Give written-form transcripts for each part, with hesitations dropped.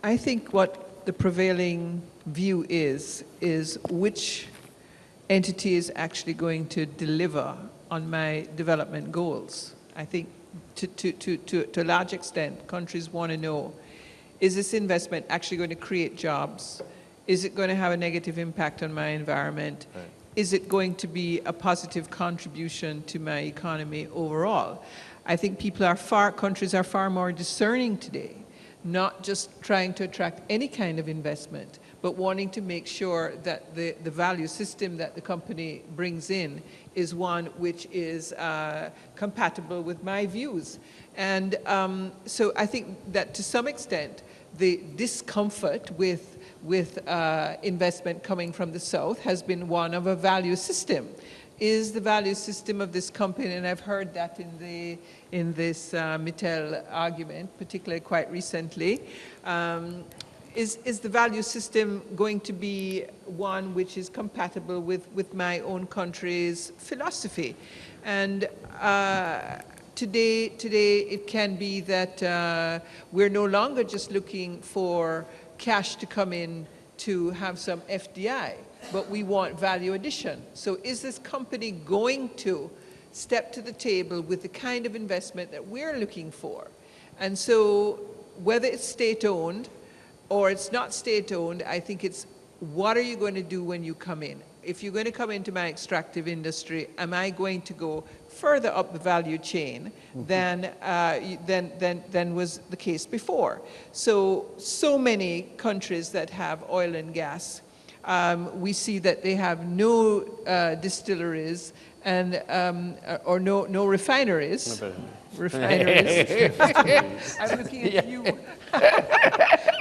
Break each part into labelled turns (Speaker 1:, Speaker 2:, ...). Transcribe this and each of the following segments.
Speaker 1: I think what the prevailing view is which entity is actually going to deliver on my development goals. I think to a large extent, countries want to know, is this investment actually going to create jobs? Is it going to have a negative impact on my environment?
Speaker 2: Right.
Speaker 1: Is it going to be a positive contribution to my economy overall? I think countries are far more discerning today, not just trying to attract any kind of investment, but wanting to make sure that the value system that the company brings in is one which is compatible with my views. And so I think that to some extent, the discomfort with investment coming from the South has been one of a value system. Is the value system of this company, and I've heard that in this Mittal argument, particularly quite recently, is the value system going to be one which is compatible with my own country's philosophy? And today it can be that we're no longer just looking for cash to come in to have some FDI, but we want value addition. So is this company going to step to the table with the kind of investment that we're looking for? And so whether it's state-owned or it's not state-owned, I think it's what are you going to do when you come in? If you're going to come into my extractive industry, am I going to go further up the value chain than was the case before? So many countries that have oil and gas, we see that they have no distilleries and or no refineries. Refineries. I'm looking at you.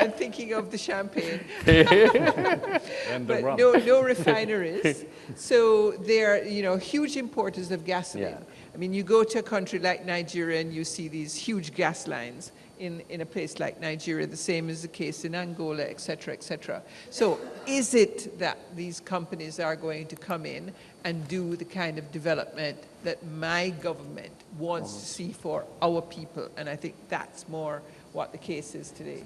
Speaker 1: I'm thinking of the champagne.
Speaker 3: And the rum.
Speaker 1: No refineries. So they're huge importers of gasoline.
Speaker 2: Yeah.
Speaker 1: I mean, you go to a country like Nigeria and you see these huge gas lines in a place like Nigeria. The same is the case in Angola, et cetera, et cetera. So is it that these companies are going to come in and do the kind of development that my government wants to see for our people? And I think that's more what the case is today.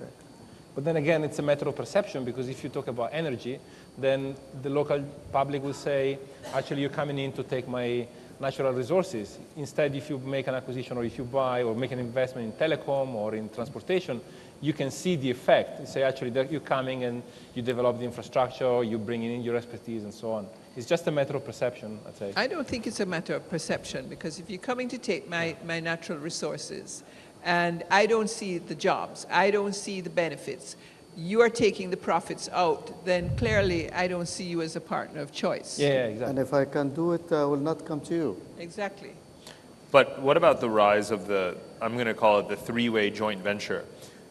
Speaker 3: But then again, it's a matter of perception, because if you talk about energy, then the local public will say, actually, you're coming in to take my natural resources. Instead, if you make an acquisition or if you buy or make an investment in telecom or in transportation, you can see the effect. You say, actually, that you're coming and you develop the infrastructure, you bring in your expertise and so on. It's just a matter of perception, I'd say.
Speaker 1: I don't think it's a matter of perception, because if you're coming to take my natural resources, and I don't see the jobs, I don't see the benefits, you are taking the profits out, then clearly I don't see you as a partner of choice.
Speaker 3: Yeah, exactly.
Speaker 4: And if I can do it, I will not come to you.
Speaker 1: Exactly.
Speaker 2: But what about the rise of I'm going to call it the three-way joint venture?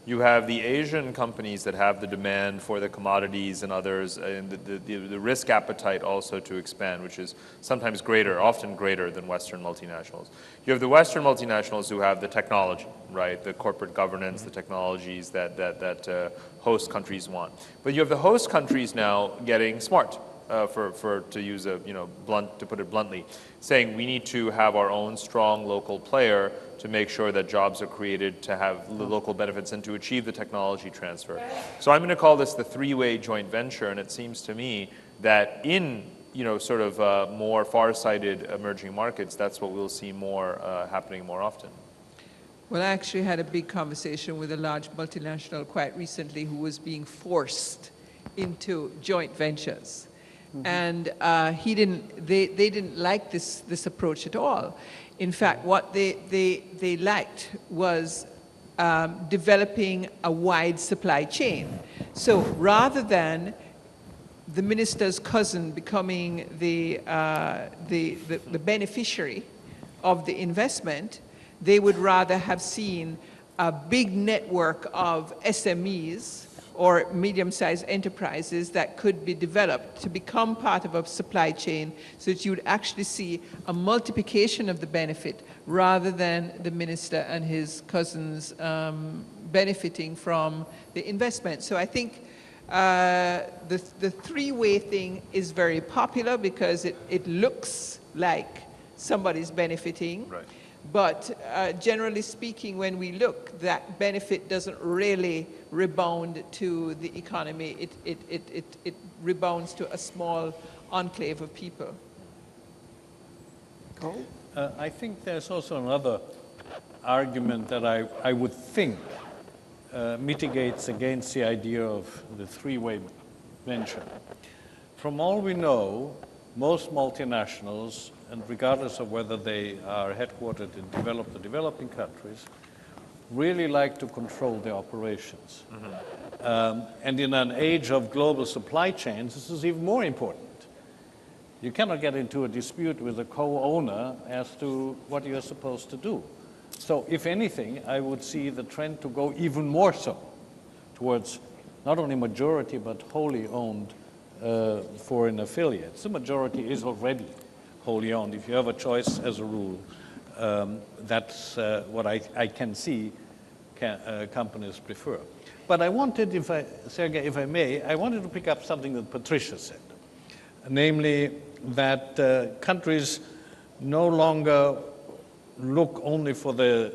Speaker 2: You have the Asian companies that have the demand for the commodities and others, and the risk appetite also to expand, which is sometimes greater, often greater than Western multinationals. You have the Western multinationals who have the technology, right? The corporate governance, the technologies that host countries want. But you have the host countries now getting smart. To use a to put it bluntly, saying we need to have our own strong local player to make sure that jobs are created, to have the local benefits, and to achieve the technology transfer. So I'm going to call this the three-way joint venture, and it seems to me that in sort of more far-sighted emerging markets, that's what we'll see more happening more often.
Speaker 1: Well, I actually had a big conversation with a large multinational quite recently who was being forced into joint ventures. And they didn't like this approach at all. In fact, what they liked was developing a wide supply chain. So rather than the minister's cousin becoming the beneficiary of the investment, they would rather have seen a big network of SMEs or medium-sized enterprises that could be developed to become part of a supply chain, so that you would actually see a multiplication of the benefit rather than the minister and his cousins benefiting from the investment. So I think the three-way thing is very popular because it looks like somebody's benefiting.
Speaker 2: Right.
Speaker 1: But generally speaking, when we look, that benefit doesn't really rebound to the economy. It rebounds to a small enclave of people.
Speaker 4: Carl?
Speaker 5: I think there's also another argument that I would think mitigates against the idea of the three-way venture. From all we know, most multinationals, and regardless of whether they are headquartered in developed or developing countries, really like to control their operations. And in an age of global supply chains, this is even more important. You cannot get into a dispute with a co-owner as to what you're supposed to do. So if anything, I would see the trend to go even more so towards not only majority but wholly owned foreign affiliates. The majority is already wholly owned. If you have a choice as a rule, that's what I can see companies prefer. But I wanted, Sergey, if I may, I wanted to pick up something that Patricia said, namely that countries no longer look only for the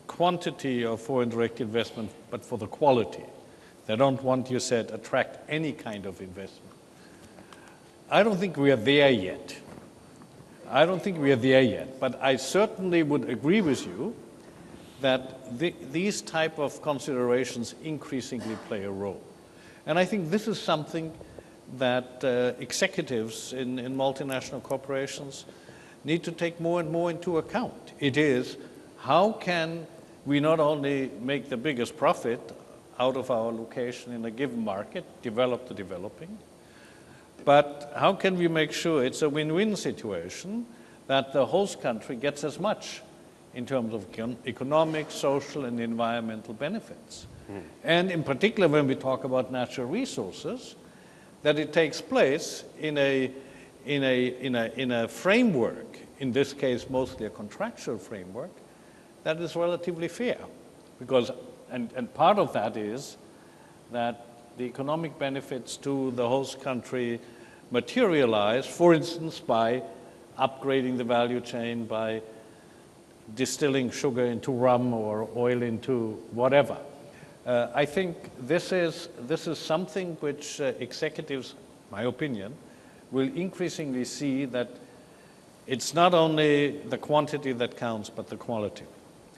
Speaker 5: quantity of foreign direct investment, but for the quality. They don't want, you said, attract any kind of investment. I don't think we are there yet. I don't think we are there yet, but I certainly would agree with you that these type of considerations increasingly play a role. And I think this is something that executives in multinational corporations need to take more and more into account. It is, how can we not only make the biggest profit out of our location in a given market, developed or developing, but how can we make sure it's a win-win situation that the host country gets as much in terms of economic, social, and environmental benefits? And in particular, when we talk about natural resources, that it takes place in a framework, in this case mostly a contractual framework, that is relatively fair. Because, and part of that is that the economic benefits to the host country materialize, for instance, by upgrading the value chain, by distilling sugar into rum or oil into whatever. I think this is something which executives, my opinion, will increasingly see, that it's not only the quantity that counts, but the quality.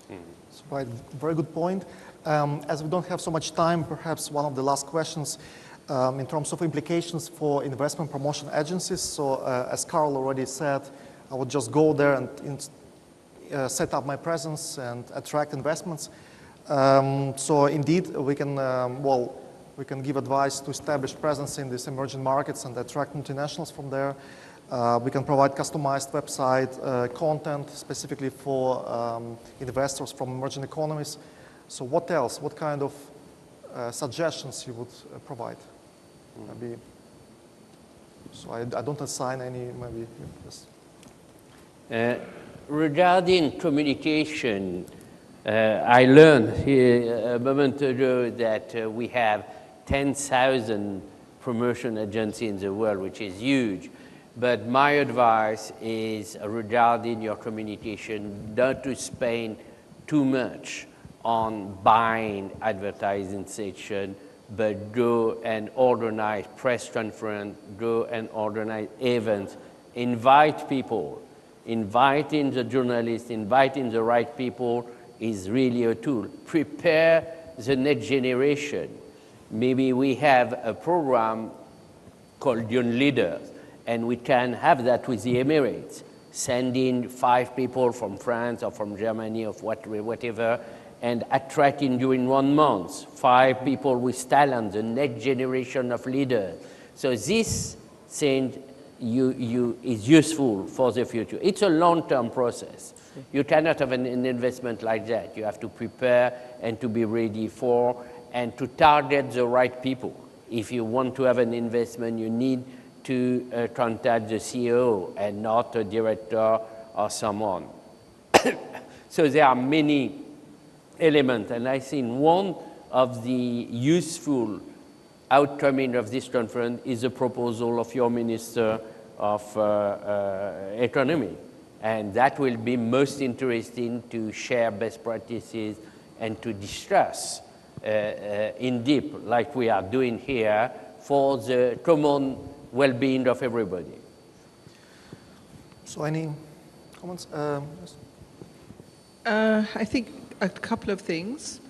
Speaker 6: That's right. Very good point. As we don't have so much time, perhaps one of the last questions in terms of implications for investment promotion agencies. So as Carl already said, I would just go there and set up my presence and attract investments. So indeed, we can, we can give advice to establish presence in these emerging markets and attract multinationals from there. We can provide customized website content specifically for investors from emerging economies. So what else? What kind of suggestions you would provide? Maybe. So I don't assign any. Maybe. Yes.
Speaker 7: Regarding communication, I learned here a moment ago that we have 10,000 promotion agencies in the world, which is huge. But my advice is regarding your communication, not to spend too much on buying advertising section, but go and organize press conference, go and organize events, invite people. Inviting the journalists, inviting the right people is really a tool. Prepare the next generation. Maybe we have a program called Young Leaders, and we can have that with the Emirates, sending 5 people from France or from Germany or whatever, and attracting during 1 month 5 people with talent, the next generation of leaders. So this thing is useful for the future. It's a long-term process. You cannot have an investment like that. You have to prepare and to be ready for and to target the right people. If you want to have an investment, you need to contact the CEO and not a director or someone. So there are many elements, and I think one of the useful outcoming of this conference is a proposal of your Minister of Economy. And that will be most interesting to share best practices and to discuss in deep, like we are doing here, for the common well-being of everybody.
Speaker 6: So any comments? Yes.
Speaker 1: I think a couple of things.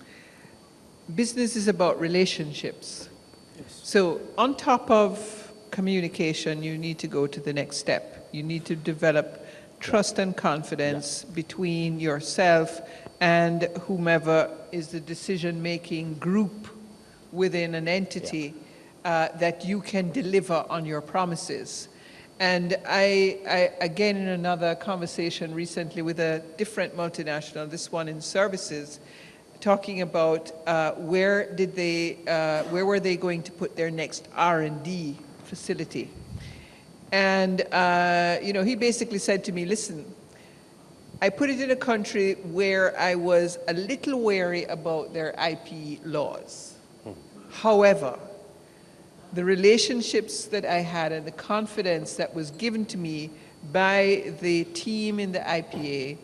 Speaker 1: Business is about relationships. Yes. So on top of communication, you need to go to the next step. You need to develop trust and confidence between yourself and whomever is the decision-making group within an entity that you can deliver on your promises. And I, again, in another conversation recently with a different multinational, this one in services, talking about where were they going to put their next R&D facility. And, you know, he basically said to me, listen, I put it in a country where I was a little wary about their IP laws. However, the relationships that I had and the confidence that was given to me by the team in the IPA,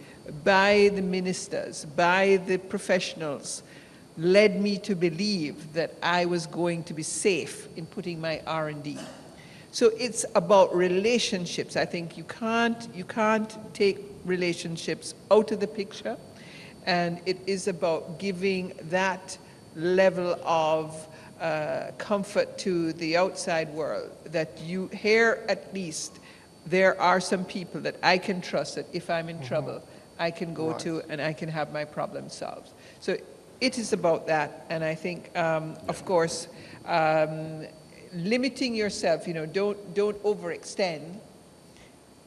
Speaker 1: by the ministers, by the professionals, led me to believe that I was going to be safe in putting my R&D. So it's about relationships. I think you can't take relationships out of the picture, and it is about giving that level of comfort to the outside world, that you here at least there are some people that I can trust, that if I'm in trouble I can go to and I can have my problem solved. So it is about that, and I think of course limiting yourself, you know, don't overextend.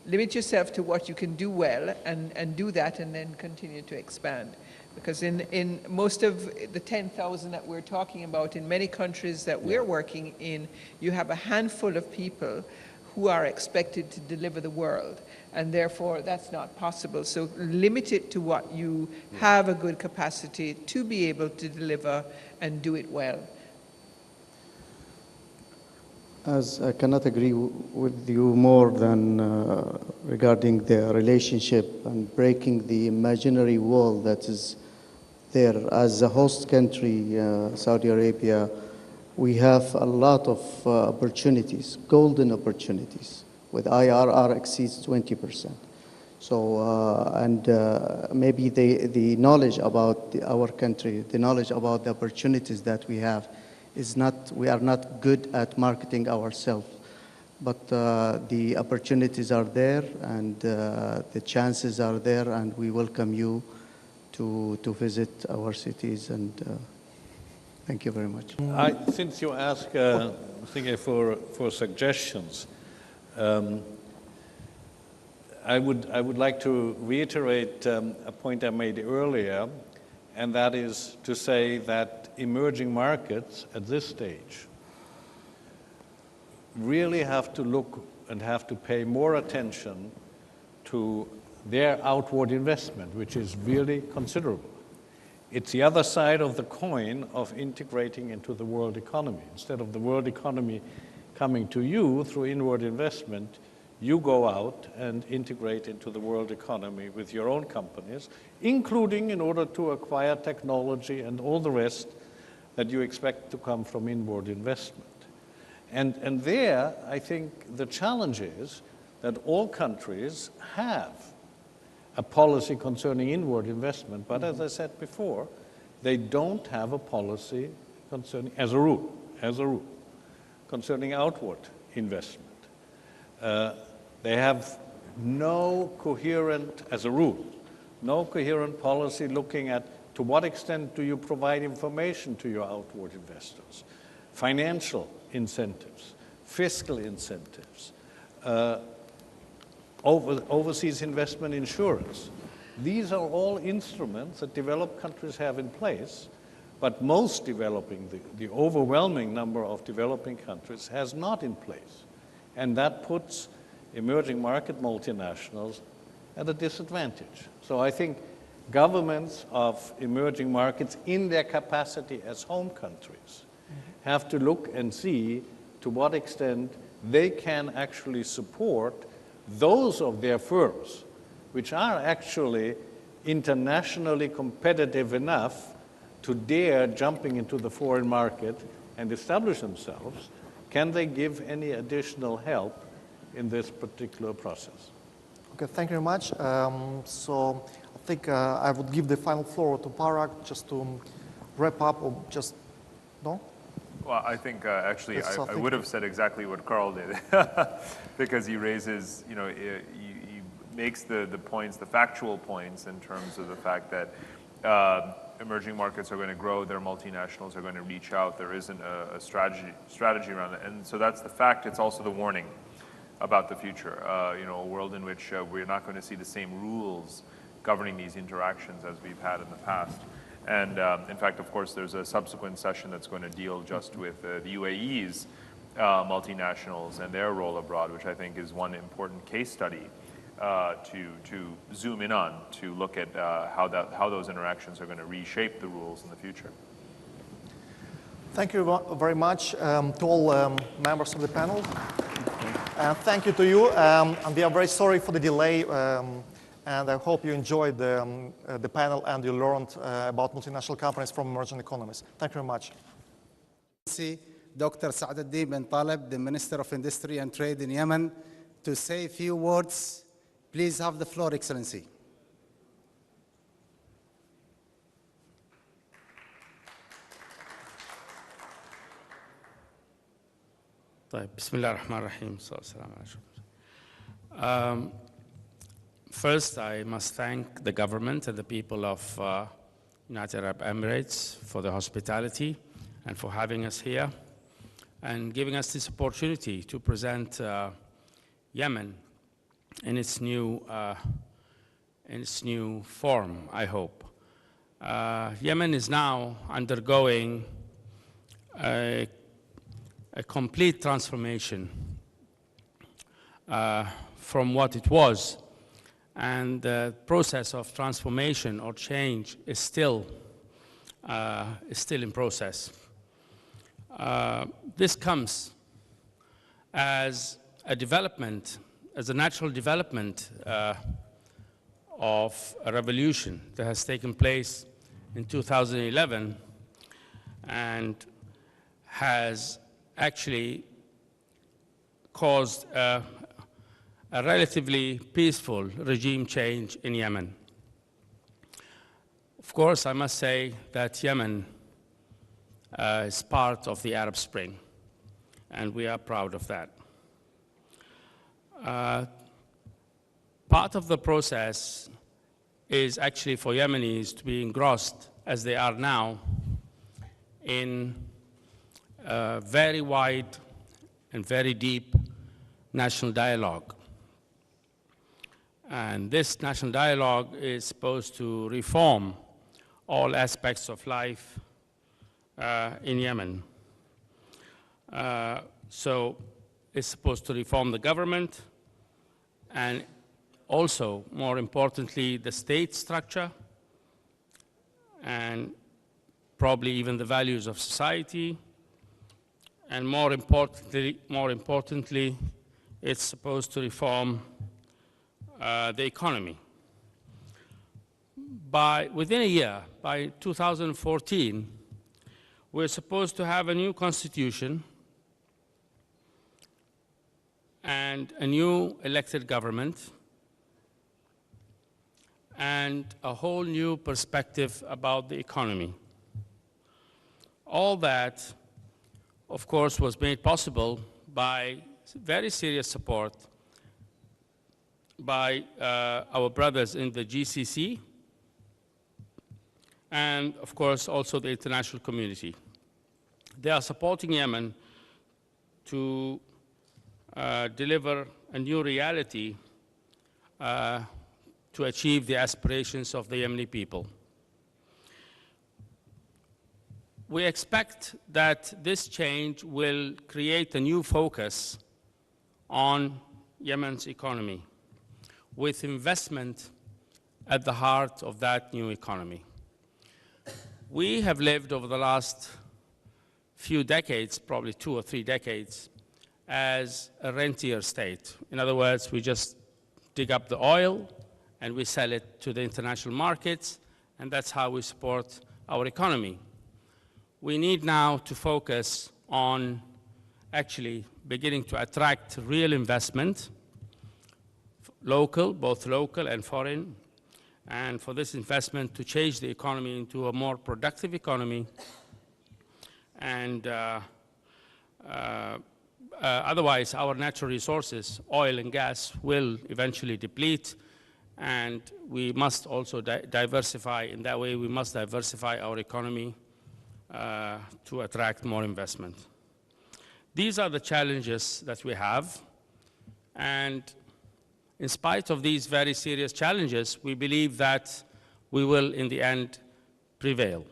Speaker 1: Limit yourself to what you can do well and do that, and then continue to expand. Because in most of the 10,000 that we're talking about, in many countries that we're working in, you have a handful of people who are expected to deliver the world. And therefore, that's not possible. So limit it to what you have a good capacity to be able to deliver and do it well.
Speaker 4: As I cannot agree with you more than regarding the relationship and breaking the imaginary wall that is there. As a host country, Saudi Arabia, we have a lot of opportunities, golden opportunities, with IRR exceeds 20%. So, maybe the knowledge about our country, the knowledge about the opportunities that we have, we are not good at marketing ourselves, but the opportunities are there, and the chances are there, and we welcome you to visit our cities, and thank you very much.
Speaker 5: Since you ask for suggestions, I would like to reiterate a point I made earlier, and that is to say that emerging markets at this stage really have to look and have to pay more attention to their outward investment, which is really considerable. It's the other side of the coin of integrating into the world economy. Instead of the world economy coming to you through inward investment, you go out and integrate into the world economy with your own companies, including in order to acquire technology and all the rest that you expect to come from inward investment. And there, I think the challenge is that all countries have a policy concerning inward investment, but as I said before, they don't have a policy concerning, as a rule, concerning outward investment. They have no coherent, as a rule, no coherent policy looking at to what extent do you provide information to your outward investors, financial incentives, fiscal incentives, overseas investment insurance. These are all instruments that developed countries have in place, but most developing, the overwhelming number of developing countries has not in place. And that puts emerging market multinationals at a disadvantage. So I think governments of emerging markets in their capacity as home countries have to look and see to what extent they can actually support those of their firms which are actually internationally competitive enough to dare jumping into the foreign market and establish themselves, can they give any additional help in this particular process?
Speaker 6: Okay, thank you very much. So I think I would give the final floor to Parag just to wrap up, or just, no?
Speaker 2: Well, I think actually
Speaker 6: Yes,
Speaker 2: I would have said exactly what Carl did, because he raises, you know, he makes the points, the factual points in terms of the fact that emerging markets are going to grow, their multinationals are going to reach out, there isn't a strategy around it. And so that's the fact. It's also the warning about the future, you know, a world in which we're not going to see the same rules governing these interactions as we've had in the past. And in fact, of course, there's a subsequent session that's going to deal just with the UAE's multinationals and their role abroad, which I think is one important case study to zoom in on, to look at how those interactions are going to reshape the rules in the future.
Speaker 6: Thank you very much to all members of the panel. Thank you to you. And we are very sorry for the delay. And I hope you enjoyed the panel and you learned about multinational companies from emerging economies. Thank you very much.
Speaker 8: Dr. Saaduddin bin Taleb, the Minister of Industry and Trade in Yemen, to say a few words. Please have the floor, Excellency.
Speaker 9: بسم الله الرحمن الرحيم. First, I must thank the government and the people of United Arab Emirates for the hospitality and for having us here and giving us this opportunity to present Yemen in its new form, I hope. Yemen is now undergoing a complete transformation from what it was, and the process of transformation or change is still in process. This comes as a development, as a natural development of a revolution that has taken place in 2011 and has actually caused a relatively peaceful regime change in Yemen. Of course, I must say that Yemen is part of the Arab Spring, and we are proud of that. Part of the process is actually for Yemenis to be engrossed, as they are now, in a very wide and very deep national dialogue. And this national dialogue is supposed to reform all aspects of life in Yemen. So it's supposed to reform the government and also, more importantly, the state structure and probably even the values of society. And more importantly, it's supposed to reform the economy. Within a year, by 2014, we're supposed to have a new constitution and a new elected government and a whole new perspective about the economy. All that, of course, was made possible by very serious support by our brothers in the GCC and, of course, also the international community. They are supporting Yemen to deliver a new reality to achieve the aspirations of the Yemeni people. We expect that this change will create a new focus on Yemen's economy, with investment at the heart of that new economy. We have lived over the last few decades, probably 2 or 3 decades, as a rentier state. In other words, we just dig up the oil and we sell it to the international markets, and that's how we support our economy. We need now to focus on actually beginning to attract real investment, local, both local and foreign, and for this investment to change the economy into a more productive economy. And otherwise, our natural resources, oil and gas, will eventually deplete, and we must also diversify. In that way, we must diversify our economy to attract more investment. These are the challenges that we have, and in spite of these very serious challenges, we believe that we will, in the end, prevail.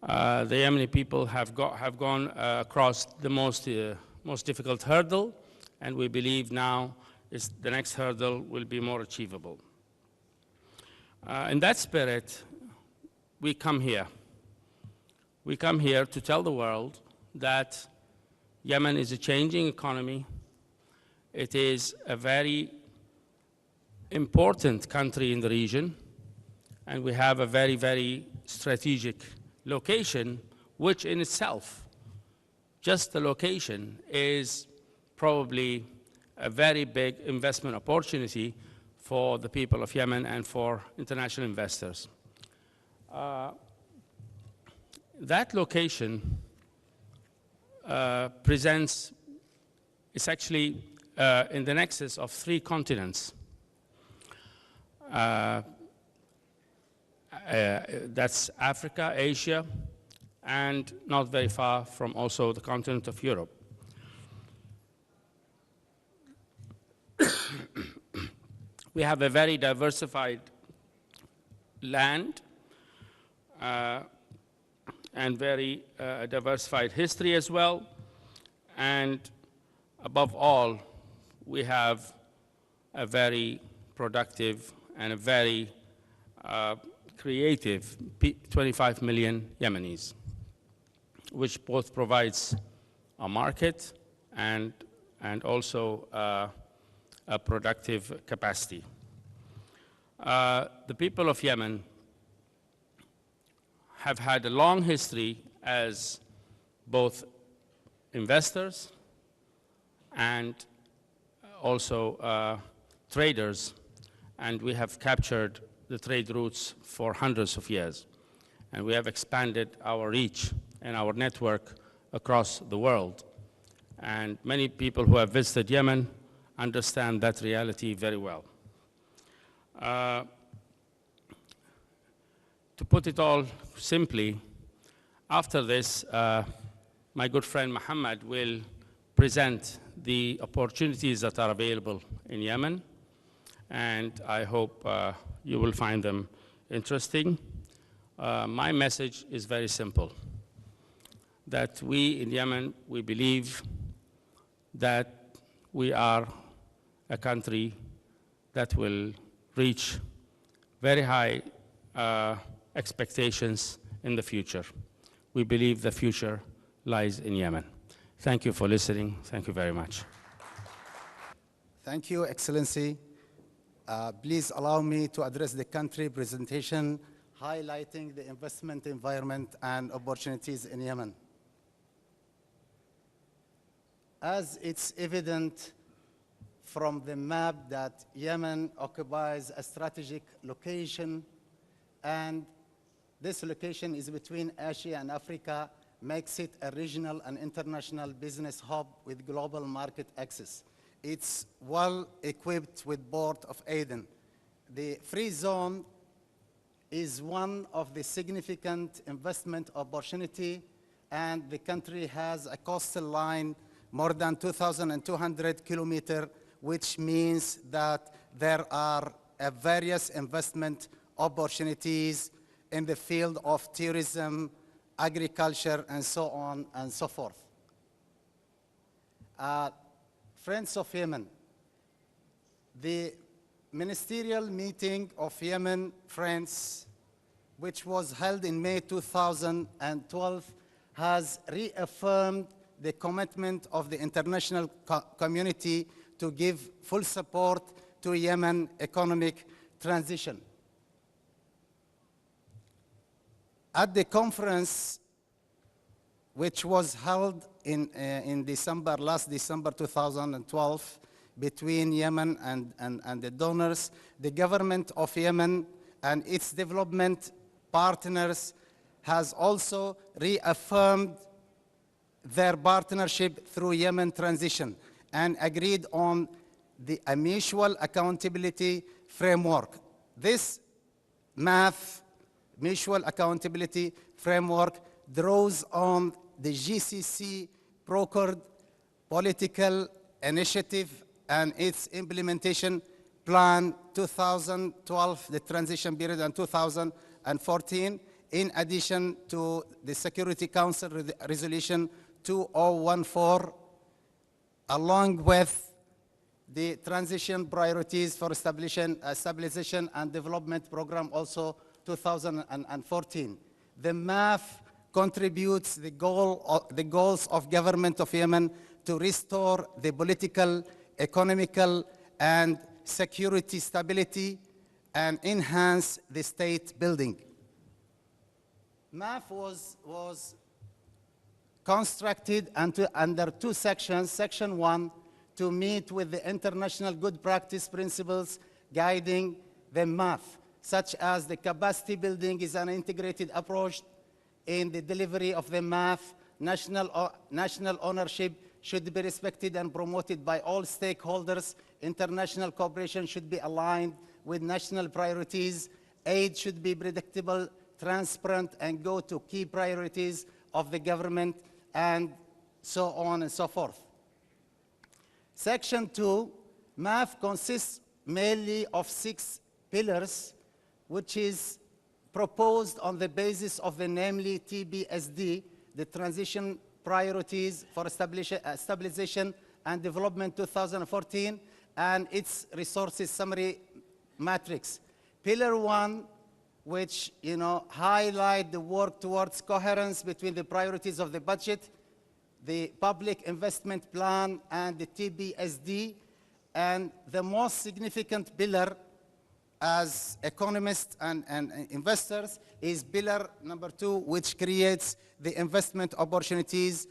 Speaker 9: The Yemeni people have gone across the most difficult hurdle, and we believe now the next hurdle will be more achievable. In that spirit, we come here. We come here to tell the world that Yemen is a changing economy. It is a very important country in the region, and we have a very, very strategic location, which in itself, just the location, is probably a very big investment opportunity for the people of Yemen and for international investors. That location it's actually in the nexus of 3 continents. That's Africa, Asia, and not very far from also the continent of Europe. We have a very diversified land and very diversified history as well. And above all, we have a very productive and a very creative 25 million Yemenis, which both provides a market and also a productive capacity. The people of Yemen have had a long history as both investors and also traders, and we have captured the trade routes for hundreds of years. And we have expanded our reach and our network across the world. And many people who have visited Yemen understand that reality very well. To put it all simply, after this, my good friend Mohammed will present the opportunities that are available in Yemen, and I hope you will find them interesting. My message is very simple, that we in Yemen, we believe that we are a country that will reach very high expectations in the future. We believe the future lies in Yemen. Thank you for listening. Thank you very much.
Speaker 8: Thank you, Excellency. Please allow me to address the country presentation highlighting the investment environment and opportunities in Yemen. As it's evident from the map that Yemen occupies a strategic location, and this location is between Asia and Africa, makes it a regional and international business hub with global market access. It's well equipped with Port of Aden. The free zone is one of the significant investment opportunity, and the country has a coastal line more than 2,200 kilometers, which means that there are various investment opportunities in the field of tourism, agriculture, and so on and so forth. Friends of Yemen, the ministerial meeting of Yemen Friends, which was held in May 2012, has reaffirmed the commitment of the international community to give full support to Yemen economic transition. At the conference, which was held in December, last December 2012, between Yemen and the donors, the government of Yemen and its development partners has also reaffirmed their partnership through Yemen transition and agreed on a mutual accountability framework. This mutual accountability framework draws on the GCC brokered political initiative and its implementation plan 2012, the transition period, and 2014, in addition to the Security Council Resolution 2014, along with the transition priorities for stabilization and development program, also 2014. The MAF contributes the goals of government of Yemen to restore the political, economical, and security stability and enhance the state building. MAF was constructed under two sections. Section 1, to meet with the international good practice principles guiding the MAF, such as the capacity building is an integrated approach in the delivery of the MAF. National ownership should be respected and promoted by all stakeholders. International cooperation should be aligned with national priorities. Aid should be predictable, transparent, and go to key priorities of the government, and so on and so forth. Section 2, MAF consists mainly of 6 pillars, which is proposed on the basis of the namely TBSD, the Transition Priorities for Stabilization and Development 2014, and its resources summary matrix. Pillar 1, which highlight the work towards coherence between the priorities of the budget, the public investment plan, and the TBSD. And the most significant pillar as economists and investors is pillar number 2, which creates the investment opportunities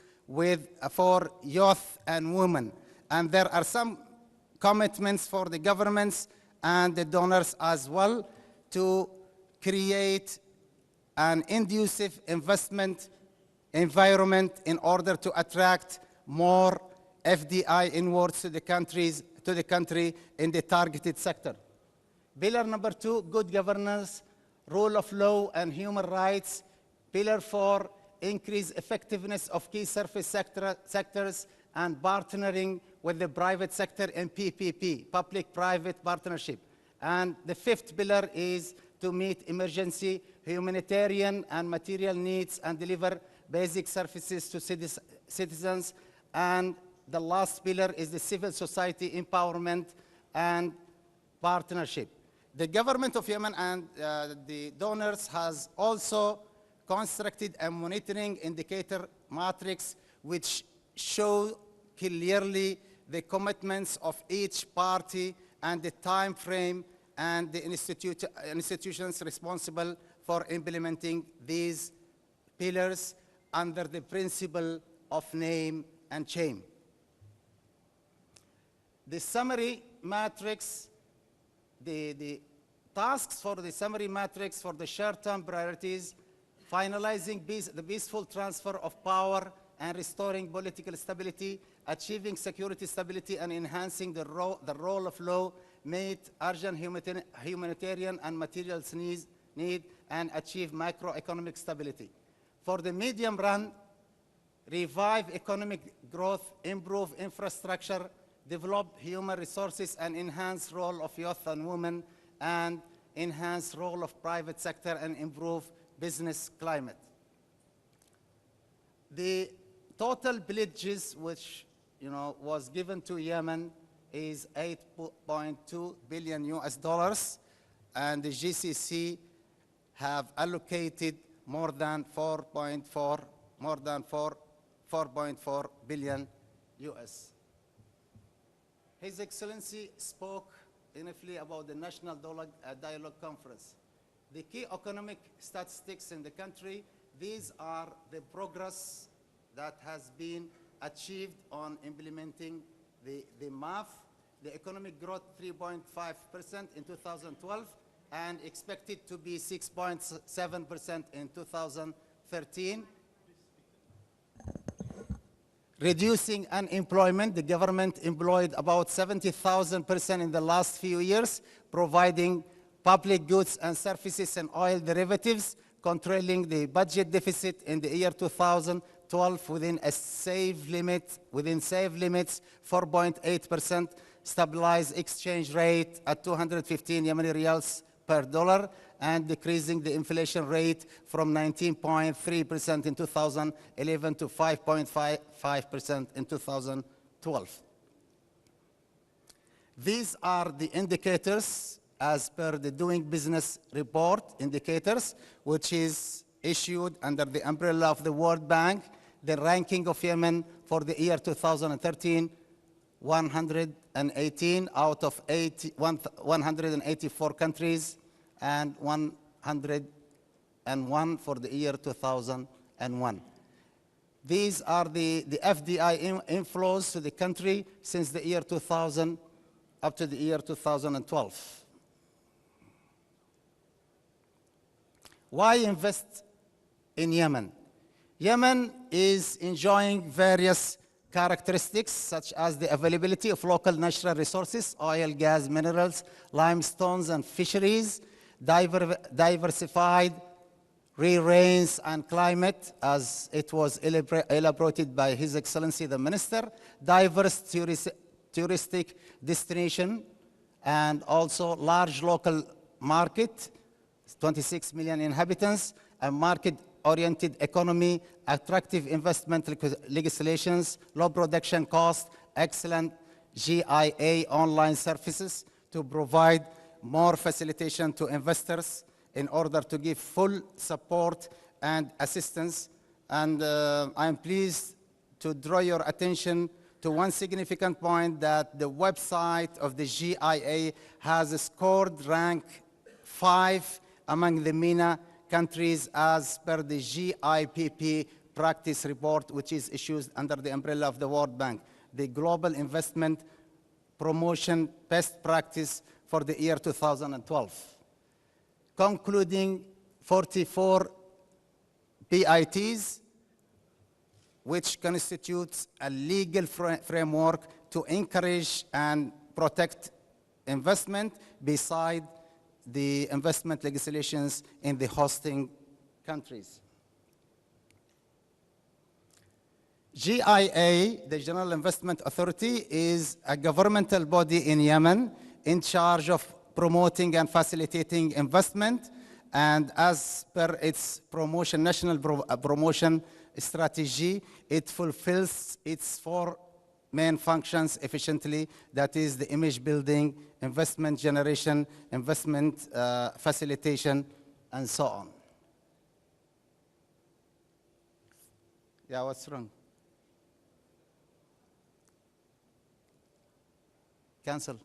Speaker 8: for youth and women. And there are some commitments for the governments and the donors as well to create an conducive investment environment in order to attract more FDI inwards to the country in the targeted sector. Pillar number 2, good governance, rule of law, and human rights. Pillar 4, increase effectiveness of key service sectors and partnering with the private sector in PPP, public-private partnership. And the 5th pillar is to meet emergency humanitarian and material needs and deliver basic services to citizens. And the last pillar is the civil society empowerment and partnership. The government of Yemen and the donors has also constructed a monitoring indicator matrix which show clearly the commitments of each party and the time frame and the institutions responsible for implementing these pillars under the principle of name and shame. The summary matrix, the tasks for the summary matrix for the short-term priorities, finalizing the peaceful transfer of power and restoring political stability, achieving security stability and enhancing the role of law, meet urgent humanitarian and materials need, and achieve macroeconomic stability. For the medium run, revive economic growth, improve infrastructure, develop human resources, and enhance role of youth and women, and enhance role of private sector and improve business climate. The total pledges which was given to Yemen is $8.2 billion US, and the GCC have allocated more than 4.4 billion US. His Excellency spoke briefly about the National Dialogue Conference. The key economic statistics in the country, these are the progress that has been achieved on implementing the MAF. The economic growth 3.5% in 2012 and expected to be 6.7% in 2013. Reducing unemployment, the government employed about 70,000 persons in the last few years, providing public goods and services and oil derivatives, controlling the budget deficit in the year 2012 within safe limits, 4.8%, stabilized exchange rate at 215 Yemeni riyals per dollar, and decreasing the inflation rate from 19.3% in 2011 to 5.5% in 2012. These are the indicators as per the Doing Business Report indicators, which is issued under the umbrella of the World Bank. The ranking of Yemen for the year 2013, 118 out of 184 countries, and 101 for the year 2001. These are the FDI inflows to the country since the year 2000 up to the year 2012. Why invest in Yemen? Yemen is enjoying various characteristics such as the availability of local natural resources, oil, gas, minerals, limestones, and fisheries, diversified rains and climate, as it was elaborated by His Excellency the Minister, diverse touristic destination, and also large local market, 26 million inhabitants, a market-oriented economy, attractive investment legislations, low production cost, excellent GIA online services to provide more facilitation to investors in order to give full support and assistance. And I am pleased to draw your attention to one significant point, that the website of the GIA has scored rank 5 among the MENA countries as per the GIPP practice report, which is issued under the umbrella of the World Bank, the Global Investment Promotion Best Practice for the year 2012. Concluding 44 PITs, which constitutes a legal framework to encourage and protect investment beside the investment legislations in the hosting countries. GIA, the General Investment Authority, is a governmental body in Yemen in charge of promoting and facilitating investment, and as per its national promotion strategy, it fulfills its 4 main functions efficiently, that is the image building, investment generation, investment facilitation, and so on. Yeah, what's wrong? Cancel.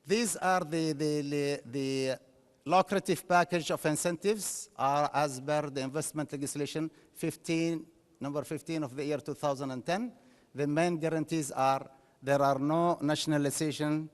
Speaker 8: These are the lucrative package of incentives are as per the investment legislation number 15 of the year 2010. The main guarantees are there are no nationalization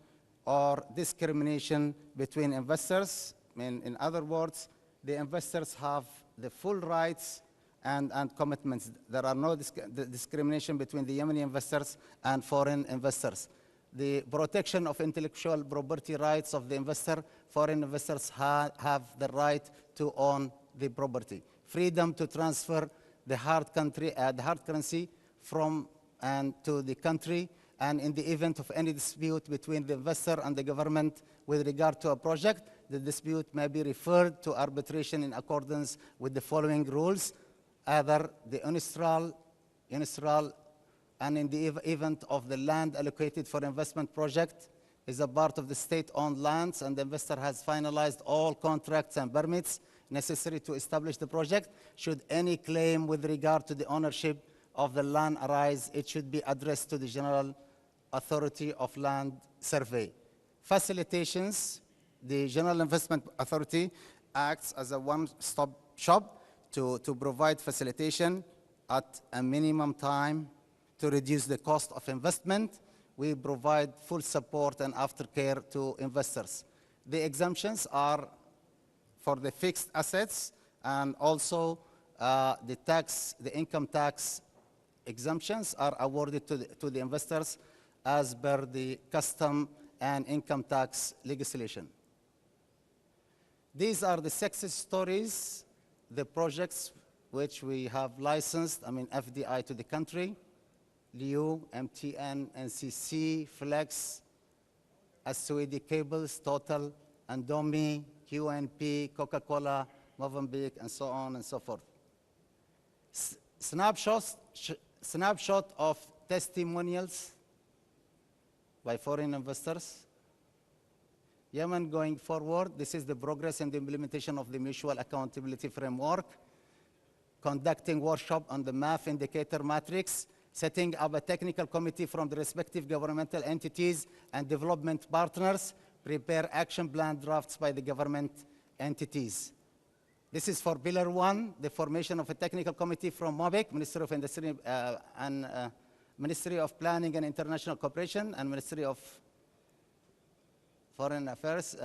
Speaker 8: or discrimination between investors. In other words, the investors have the full rights and commitments. There are no discrimination between the Yemeni investors and foreign investors. The protection of intellectual property rights of the investor, foreign investors have the right to own the property. Freedom to transfer the hard currency from and to the country, and in the event of any dispute between the investor and the government with regard to a project, the dispute may be referred to arbitration in accordance with the following rules. Either the UNISTRAL, and in the event of the land allocated for investment project is a part of the state-owned lands and the investor has finalized all contracts and permits necessary to establish the project, should any claim with regard to the ownership of the land arise, it should be addressed to the General Authority of Land Survey. Facilitations, the General Investment Authority acts as a one-stop shop to provide facilitation at a minimum time to reduce the cost of investment. We provide full support and aftercare to investors. The exemptions are for the fixed assets and also the income tax exemptions are awarded to the investors as per the custom and income tax legislation. These are the success stories, the projects which we have licensed, FDI to the country: Liu, MTN, NCC, Flex, Aswedi Cables, Total, Andomi, QNP, Coca-Cola, Mozambique, and so on and so forth. Snapshot of testimonials by foreign investors. Yemen going forward, this is the progress in the implementation of the Mutual Accountability Framework, conducting workshop on the MAF indicator matrix, setting up a technical committee from the respective governmental entities and development partners, prepare action plan drafts by the government entities. This is for Pillar 1, the formation of a technical committee from MOBIC, Ministry of Industry and Ministry of Planning and International Cooperation, and Ministry of Foreign Affairs,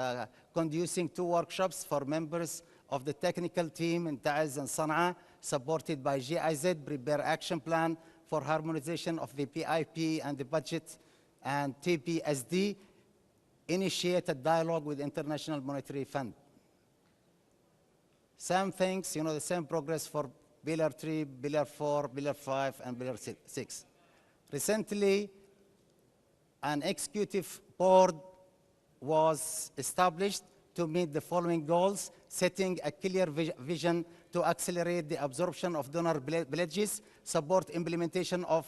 Speaker 8: conducing 2 workshops for members of the technical team in Taiz and Sana'a, supported by GIZ, prepare action plan for harmonization of the PIP and the budget, and TPSD, initiate a dialogue with International Monetary Fund. Same things, the same progress for Pillar 3, Pillar 4, Pillar 5, and Pillar 6. Recently, an executive board was established to meet the following goals: setting a clear vision to accelerate the absorption of donor pledges, support implementation of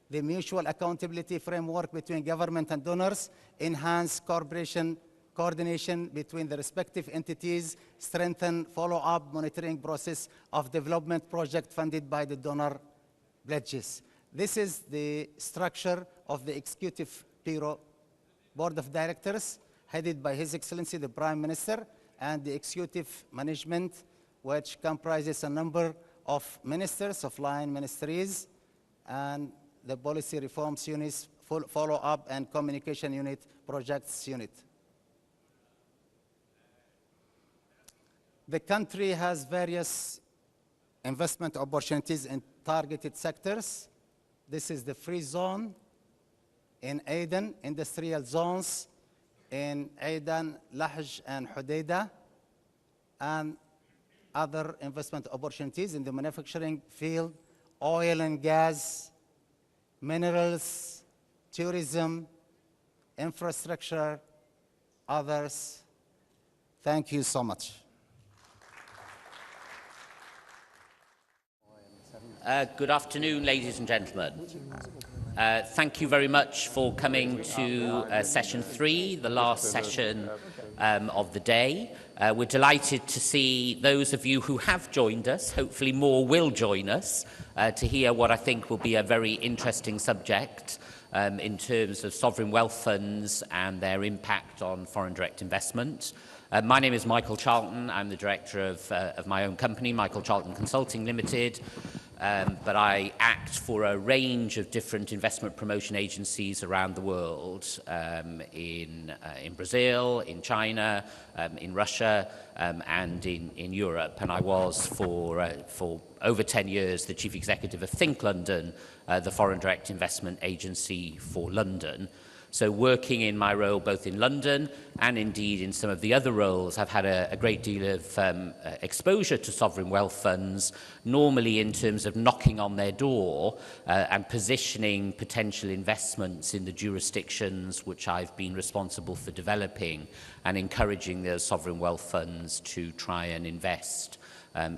Speaker 8: the Mutual Accountability Framework between government and donors, enhance coordination between the respective entities, strengthen follow-up monitoring process of development project funded by the donor pledges. This is the structure of the Executive Bureau Board of Directors, headed by His Excellency the Prime Minister, and the Executive Management, which comprises a number of ministers, of line ministries, and the Policy Reforms Unit, Follow-up and Communication Unit, Projects Unit. The country has various investment opportunities in targeted sectors. This is the free zone in Aden, industrial zones in Aden, Lahj, and Hodeidah, and other investment opportunities in the manufacturing field, oil and gas, minerals, tourism, infrastructure, others. Thank you so much.
Speaker 10: Good afternoon, ladies and gentlemen. Thank you very much for coming to session 3, the last session of the day. We're delighted to see those of you who have joined us, hopefully more will join us, to hear what I think will be a very interesting subject in terms of sovereign wealth funds and their impact on foreign direct investment. My name is Michael Charlton. I'm the director of my own company, Michael Charlton Consulting Limited. But I act for a range of different investment promotion agencies around the world, in Brazil, in China, in Russia, and in Europe. And I was for over 10 years the chief executive of Think London, the foreign direct investment agency for London. So working in my role both in London and indeed in some of the other roles, I've had a great deal of exposure to sovereign wealth funds, normally in terms of knocking on their door and positioning potential investments in the jurisdictions which I've been responsible for developing, and encouraging those sovereign wealth funds to try and invest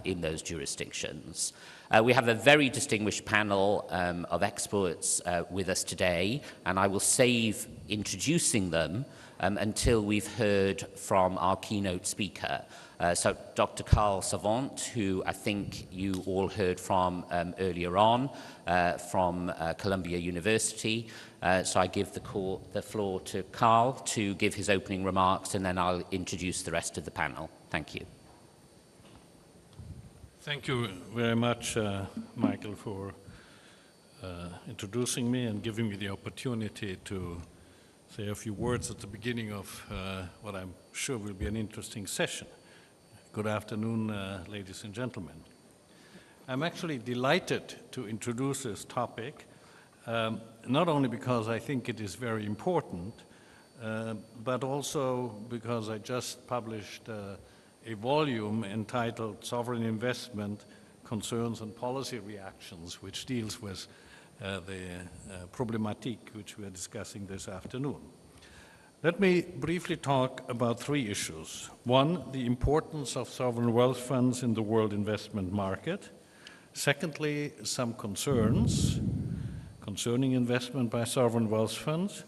Speaker 10: in those jurisdictions. We have a very distinguished panel of experts with us today, and I will save introducing them until we've heard from our keynote speaker. So Dr. Carl Savant, who I think you all heard from earlier on, from Columbia University. So I give the floor to Carl to give his opening remarks, and then I'll introduce the rest of the panel. Thank you.
Speaker 5: Thank you very much, Michael, for introducing me and giving me the opportunity to say a few words at the beginning of what I'm sure will be an interesting session. Good afternoon, ladies and gentlemen. I'm actually delighted to introduce this topic, not only because I think it is very important, but also because I just published a volume entitled Sovereign Investment Concerns and Policy Reactions, which deals with the problematique which we are discussing this afternoon. Let me briefly talk about three issues. One, the importance of sovereign wealth funds in the world investment market. Secondly, some concerns concerning investment by sovereign wealth funds.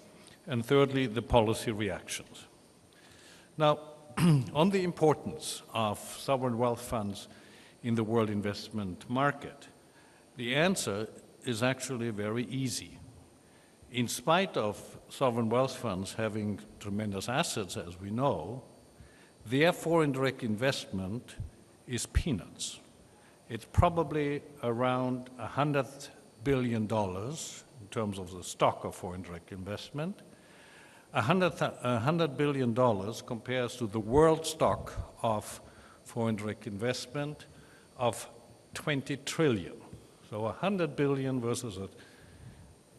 Speaker 5: And thirdly, the policy reactions. Now, on the importance of sovereign wealth funds in the world investment market, the answer is actually very easy. In spite of sovereign wealth funds having tremendous assets, as we know, their foreign direct investment is peanuts. It's probably around $100 billion in terms of the stock of foreign direct investment. $100 billion compares to the world stock of foreign direct investment of 20 trillion. So 100 billion versus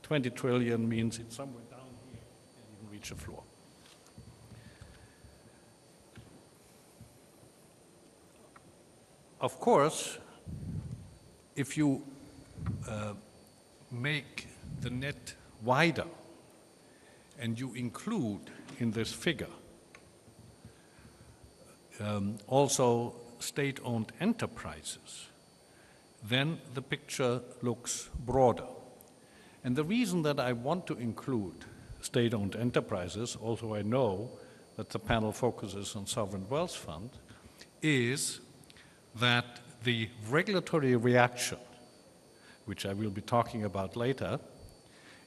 Speaker 5: 20 trillion means it's somewhere down here, can't even reach the floor. Of course, if you make the net wider and you include in this figure also state-owned enterprises, then the picture looks broader. And the reason that I want to include state-owned enterprises, although I know that the panel focuses on sovereign wealth fund, is that the regulatory reaction, which I will be talking about later,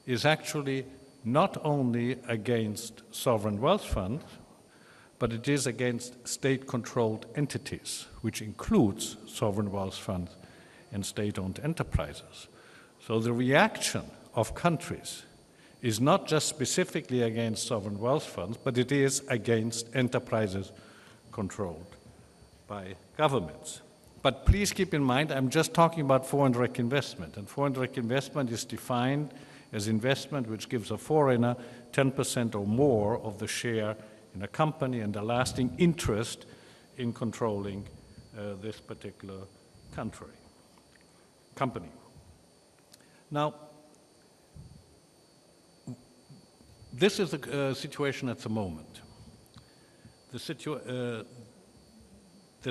Speaker 5: is actually not only against sovereign wealth funds, but it is against state-controlled entities, which includes sovereign wealth funds and state-owned enterprises. So the reaction of countries is not just specifically against sovereign wealth funds, but it is against enterprises controlled by governments. But please keep in mind, I'm just talking about foreign direct investment, and foreign direct investment is defined as investment which gives a foreigner 10% or more of the share in a company and a lasting interest in controlling this particular company. Now, this is the situation at the moment. The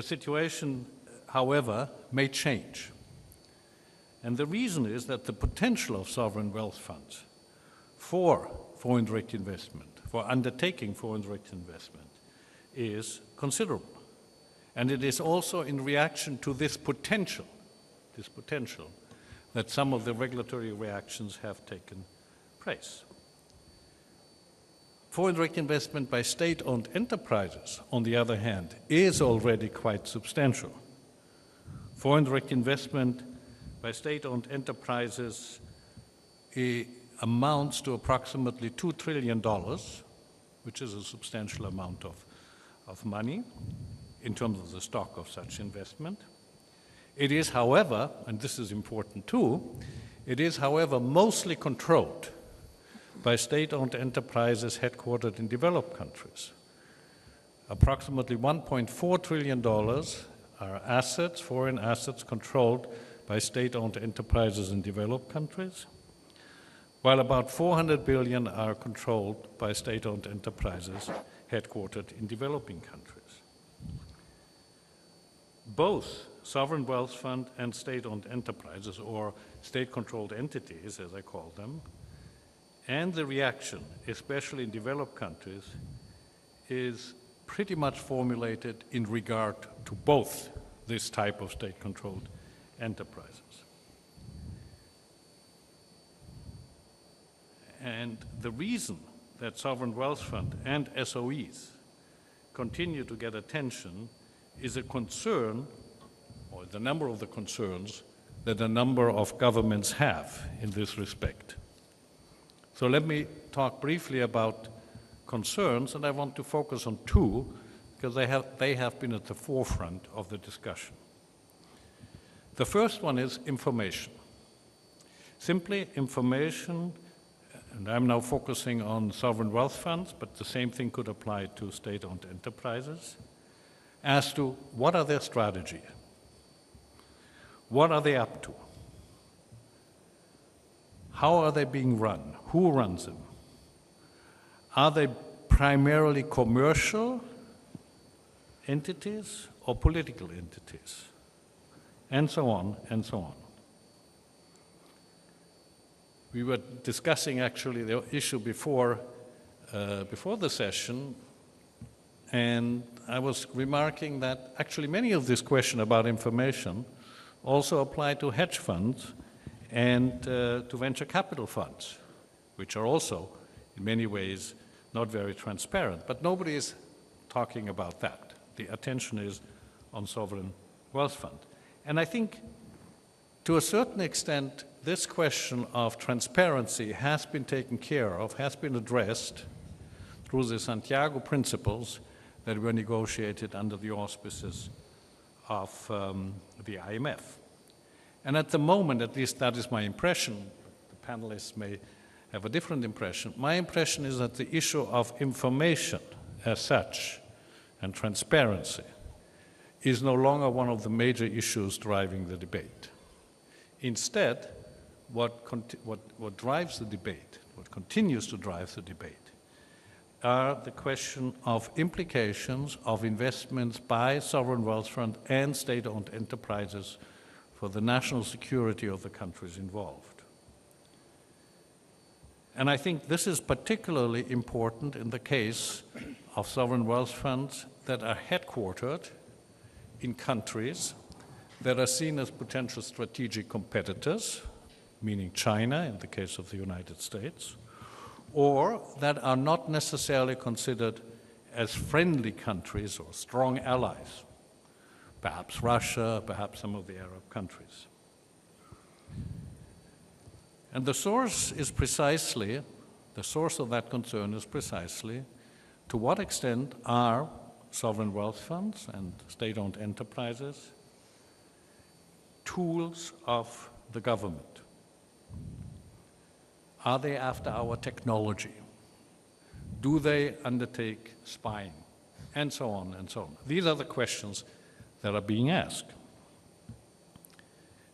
Speaker 5: situation, however, may change. And the reason is that the potential of sovereign wealth funds for foreign direct investment, for undertaking foreign direct investment, is considerable. And it is also in reaction to this potential that some of the regulatory reactions have taken place. Foreign direct investment by state-owned enterprises, on the other hand, is already quite substantial. Foreign direct investment by state-owned enterprises amounts to approximately $2 trillion, which is a substantial amount of money in terms of the stock of such investment. It is, however, and this is important too, it is, however, mostly controlled by state-owned enterprises headquartered in developed countries. Approximately $1.4 trillion are assets, foreign assets controlled by state-owned enterprises in developed countries, while about 400 billion are controlled by state-owned enterprises headquartered in developing countries. both sovereign wealth fund and state-owned enterprises, or state-controlled entities, as I call them, and the reaction, especially in developed countries, is pretty much formulated in regard to both this type of state-controlled enterprises. And the reason that sovereign wealth fund and SOEs continue to get attention is a concern, or the number of the concerns that a number of governments have in this respect. So let me talk briefly about concerns, and I want to focus on two, because they have been at the forefront of the discussion. The first one is information. Simply information, and I'm now focusing on sovereign wealth funds, but the same thing could apply to state-owned enterprises, as to what are their strategies, what are they up to, how are they being run, who runs them, are they primarily commercial entities or political entities, and so on and so on. We were discussing actually the issue before the session, and I was remarking that actually many of this question about information also apply to hedge funds and to venture capital funds, which are also in many ways not very transparent. But nobody is talking about that. The attention is on sovereign wealth fund. And I think to a certain extent, this question of transparency has been taken care of, has been addressed through the Santiago principles that were negotiated under the auspices of the IMF. And at the moment, at least that is my impression, the panelists may have a different impression. My impression is that the issue of information as such and transparency is no longer one of the major issues driving the debate. Instead, what drives the debate, what continues to drive the debate, are the question of implications of investments by sovereign wealth fund and state-owned enterprises for the national security of the countries involved. And I think this is particularly important in the case of sovereign wealth funds that are headquartered in countries that are seen as potential strategic competitors, meaning China in the case of the United States, or that are not necessarily considered as friendly countries or strong allies, perhaps Russia, perhaps some of the Arab countries. And the source of that concern is precisely to what extent are sovereign wealth funds and state-owned enterprises tools of the government? Are they after our technology? Do they undertake spying? And so on and so on. These are the questions that are being asked.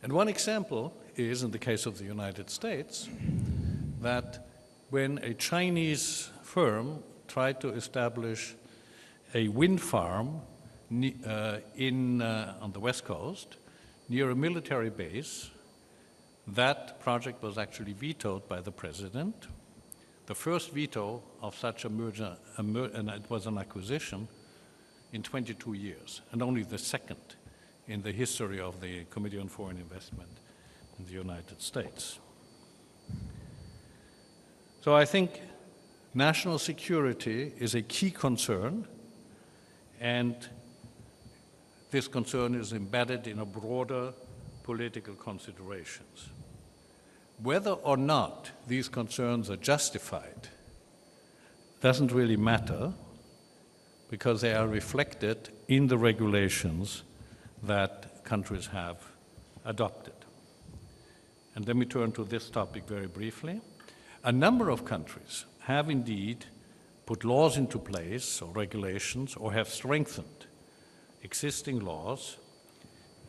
Speaker 5: And one example is, in the case of the United States, that when a Chinese firm tried to establish a wind farm on the West Coast near a military base, that project was actually vetoed by the president. The first veto of such a merger, and it was an acquisition, in 22 years, and only the second in the history of the Committee on Foreign Investment in the United States. So I think national security is a key concern, and this concern is embedded in a broader political considerations. Whether or not these concerns are justified doesn't really matter, because they are reflected in the regulations that countries have adopted. And let me turn to this topic very briefly. A number of countries have indeed put laws into place or regulations, or have strengthened existing laws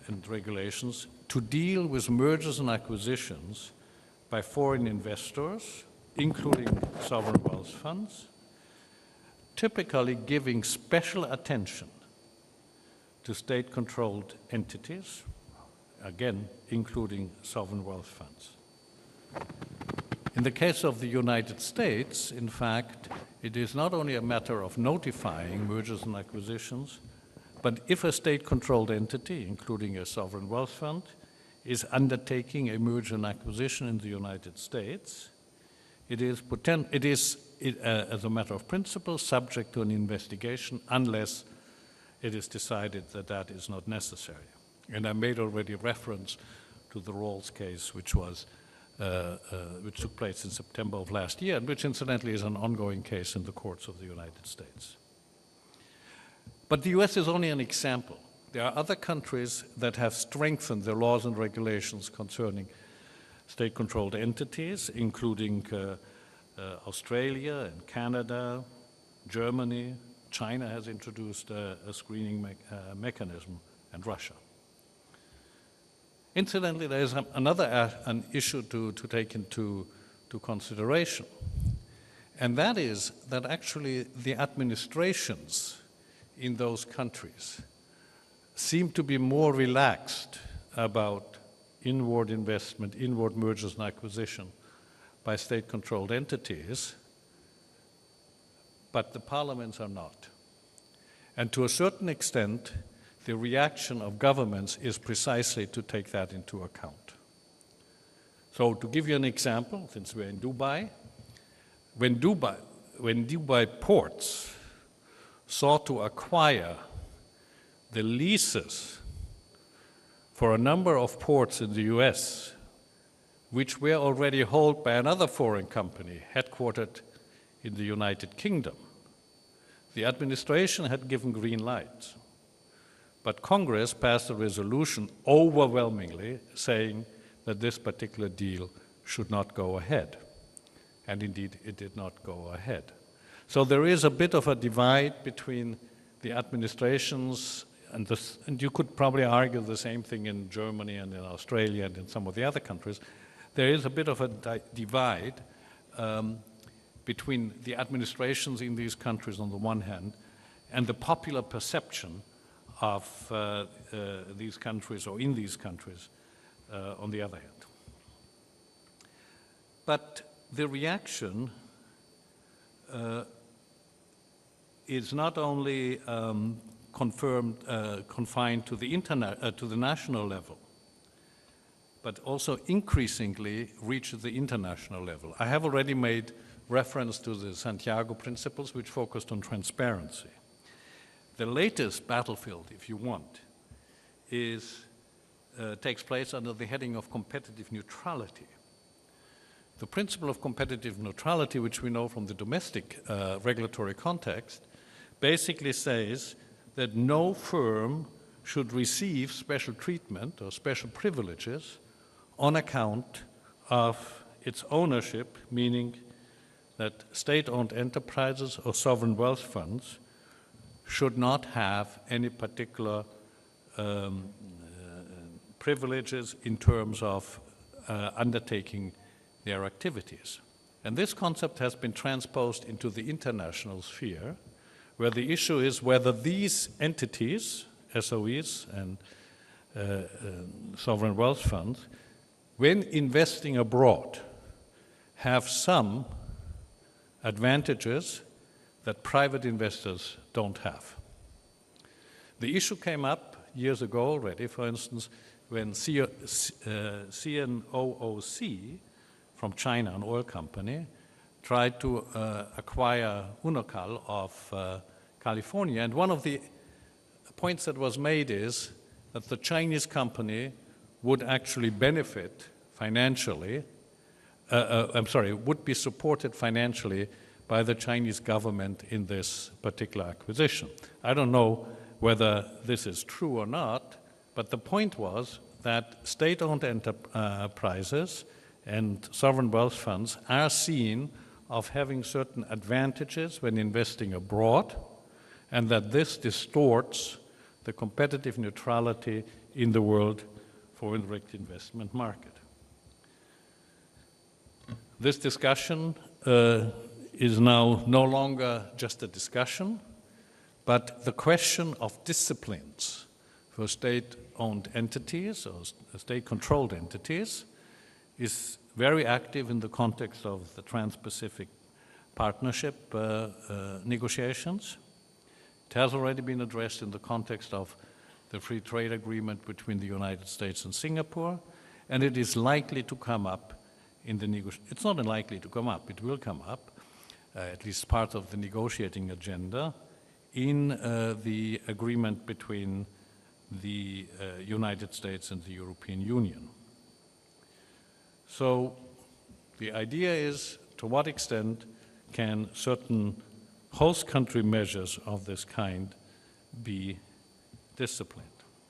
Speaker 5: and regulations to deal with mergers and acquisitions by foreign investors, including sovereign wealth funds, typically giving special attention to state-controlled entities, again, including sovereign wealth funds. In the case of the United States, in fact, it is not only a matter of notifying mergers and acquisitions, but if a state-controlled entity, including a sovereign wealth fund, is undertaking a merger and acquisition in the United States, it is, as a matter of principle, subject to an investigation unless it is decided that that is not necessary. And I made already reference to the Rawls case, which took place in September of last year, and which incidentally is an ongoing case in the courts of the United States. But the US is only an example. There are other countries that have strengthened their laws and regulations concerning state-controlled entities, including Australia and Canada, Germany. China has introduced a screening mechanism, and Russia. Incidentally, there is an issue to take into consideration, and that is that actually the administrations in those countries seem to be more relaxed about inward investment, inward mergers and acquisition by state-controlled entities, but the parliaments are not. And to a certain extent, the reaction of governments is precisely to take that into account. So to give you an example, since we're in Dubai, when Dubai ports sought to acquire the leases for a number of ports in the US, which were already held by another foreign company headquartered in the United Kingdom, the administration had given green light. But Congress passed a resolution overwhelmingly saying that this particular deal should not go ahead. And indeed, it did not go ahead. So there is a bit of a divide between the administrations, and you could probably argue the same thing in Germany and in Australia and in some of the other countries. There is a bit of a divide between the administrations in these countries on the one hand and the popular perception of these countries or in these countries on the other hand. But the reaction is not only confined to the national level, but also increasingly reaches the international level. I have already made reference to the Santiago Principles, which focused on transparency. The latest battlefield, if you want, takes place under the heading of competitive neutrality. The principle of competitive neutrality, which we know from the domestic regulatory context, basically says that no firm should receive special treatment or special privileges on account of its ownership, meaning that state-owned enterprises or sovereign wealth funds should not have any particular privileges in terms of undertaking their activities. And this concept has been transposed into the international sphere, where the issue is whether these entities, SOEs and sovereign wealth funds, when investing abroad, have some advantages that private investors don't have. The issue came up years ago already, for instance, when CNOOC from China, an oil company, tried to acquire Unocal of California. And one of the points that was made is that the Chinese company would actually benefit financially, would be supported financially by the Chinese government in this particular acquisition. I don't know whether this is true or not, but the point was that state-owned enterprises and sovereign wealth funds are seen of having certain advantages when investing abroad, and that this distorts the competitive neutrality in the world foreign direct investment market. This discussion is now no longer just a discussion, but the question of disciplines for state-owned entities or state-controlled entities is very active in the context of the Trans-Pacific Partnership negotiations. It has already been addressed in the context of the free trade agreement between the United States and Singapore, and it is likely to come up in the negotiation. It's not unlikely to come up, it will come up, at least part of the negotiating agenda, in the agreement between the United States and the European Union. So the idea is, to what extent can certain host country measures of this kind be disciplined?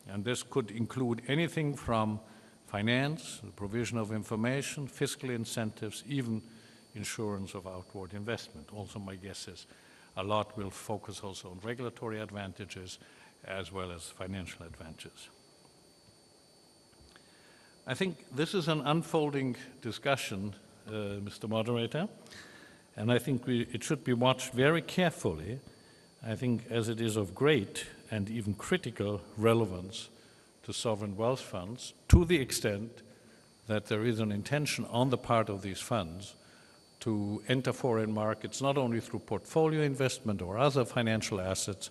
Speaker 5: And this could include anything from finance, the provision of information, fiscal incentives, even insurance of outward investment. Also, my guess is a lot will focus also on regulatory advantages as well as financial advantages. I think this is an unfolding discussion, Mr. Moderator, and I think it should be watched very carefully, I think, as it is of great and even critical relevance to sovereign wealth funds, to the extent that there is an intention on the part of these funds to enter foreign markets, not only through portfolio investment or other financial assets,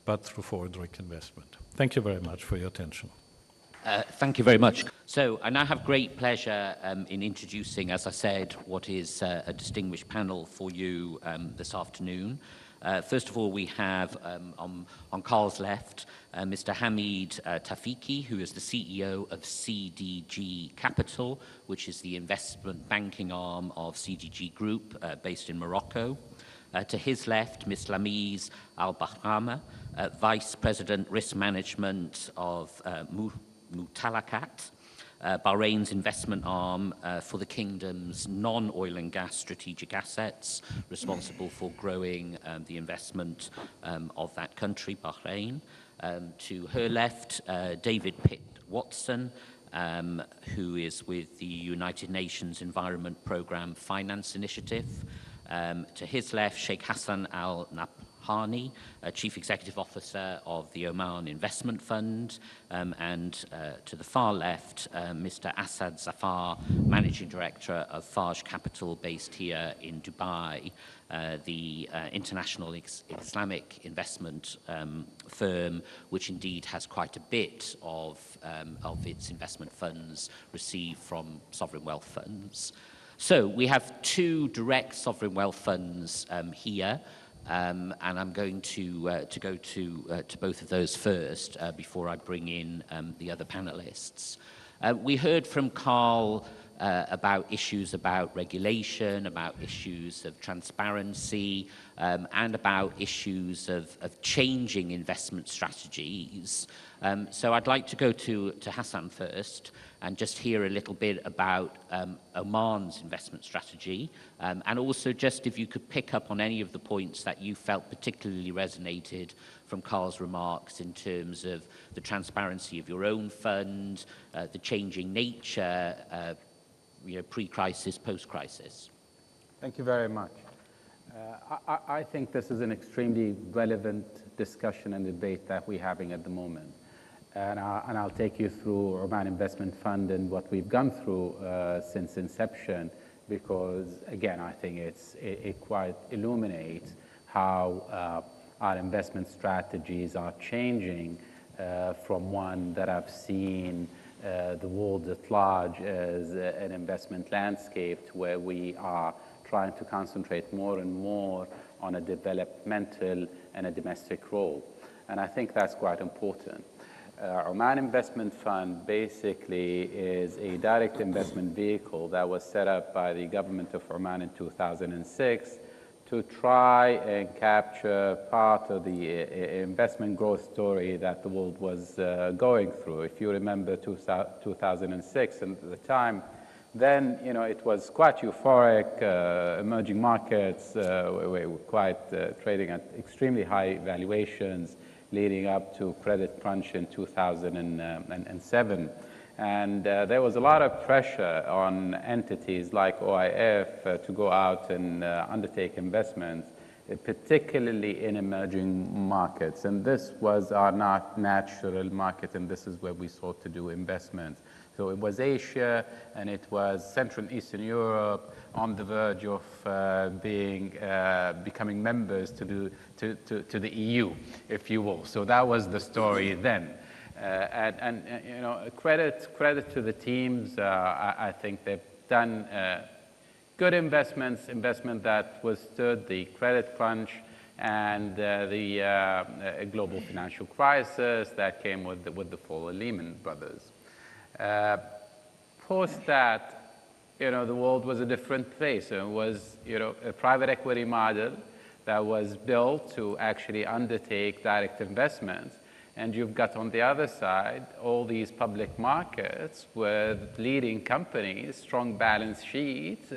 Speaker 5: but through foreign direct investment. Thank you very much for your attention.
Speaker 10: Thank you very much. So I now have great pleasure in introducing, as I said, what is a distinguished panel for you this afternoon. First of all, we have on Carl's left Mr. Hamid Tafiki, who is the CEO of CDG Capital, which is the investment banking arm of CDG Group based in Morocco. To his left, Ms. Lamiz Al-Bahrama, Vice President Risk Management of Mutalakat, Bahrain's investment arm for the kingdom's non-oil and gas strategic assets, responsible for growing the investment of that country, Bahrain. To her left, David Pitt Watson, who is with the United Nations Environment Programme Finance Initiative. To his left, Sheikh Hassan Al Nabhani, Chief Executive Officer of the Oman Investment Fund, and to the far left, Mr. Asad Zafar, Managing Director of Farj Capital, based here in Dubai, the international Islamic investment firm, which indeed has quite a bit of its investment funds received from sovereign wealth funds. So we have two direct sovereign wealth funds here. And I'm going to go to both of those first before I bring in the other panelists. We heard from Carl about issues about regulation, about issues of transparency, and about issues of changing investment strategies. So I'd like to go to Hassan first and just hear a little bit about Oman's investment strategy, and also just if you could pick up on any of the points that you felt particularly resonated from Carl's remarks in terms of the transparency of your own fund, the changing nature, pre-crisis, post-crisis.
Speaker 11: Thank you very much. I think this is an extremely relevant discussion and debate that we're having at the moment. And I'll take you through Oman Investment Fund and what we've gone through since inception, because, again, I think it quite illuminates how our investment strategies are changing from one that I've seen the world at large as an investment landscape to where we are trying to concentrate more and more on a developmental and a domestic role. And I think that's quite important. Oman Investment Fund basically is a direct investment vehicle that was set up by the government of Oman in 2006 to try and capture part of the investment growth story that the world was going through. If you remember 2006 and at the time, then it was quite euphoric. Emerging markets were quite trading at extremely high valuations, leading up to credit crunch in 2007. And there was a lot of pressure on entities like OIF to go out and undertake investments. particularly in emerging markets. And this was our natural market, and this is where we sought to do investments. So it was Asia, and it was Central and Eastern Europe on the verge of becoming members to the EU, if you will. So that was the story then. And you know, credit to the teams. I think they've done good investment that withstood the credit crunch and the global financial crisis that came with the fall of Lehman Brothers. Post that, you know, the world was a different place. It was, you know, a private equity model that was built to actually undertake direct investments. And you've got on the other side all these public markets with leading companies, strong balance sheet,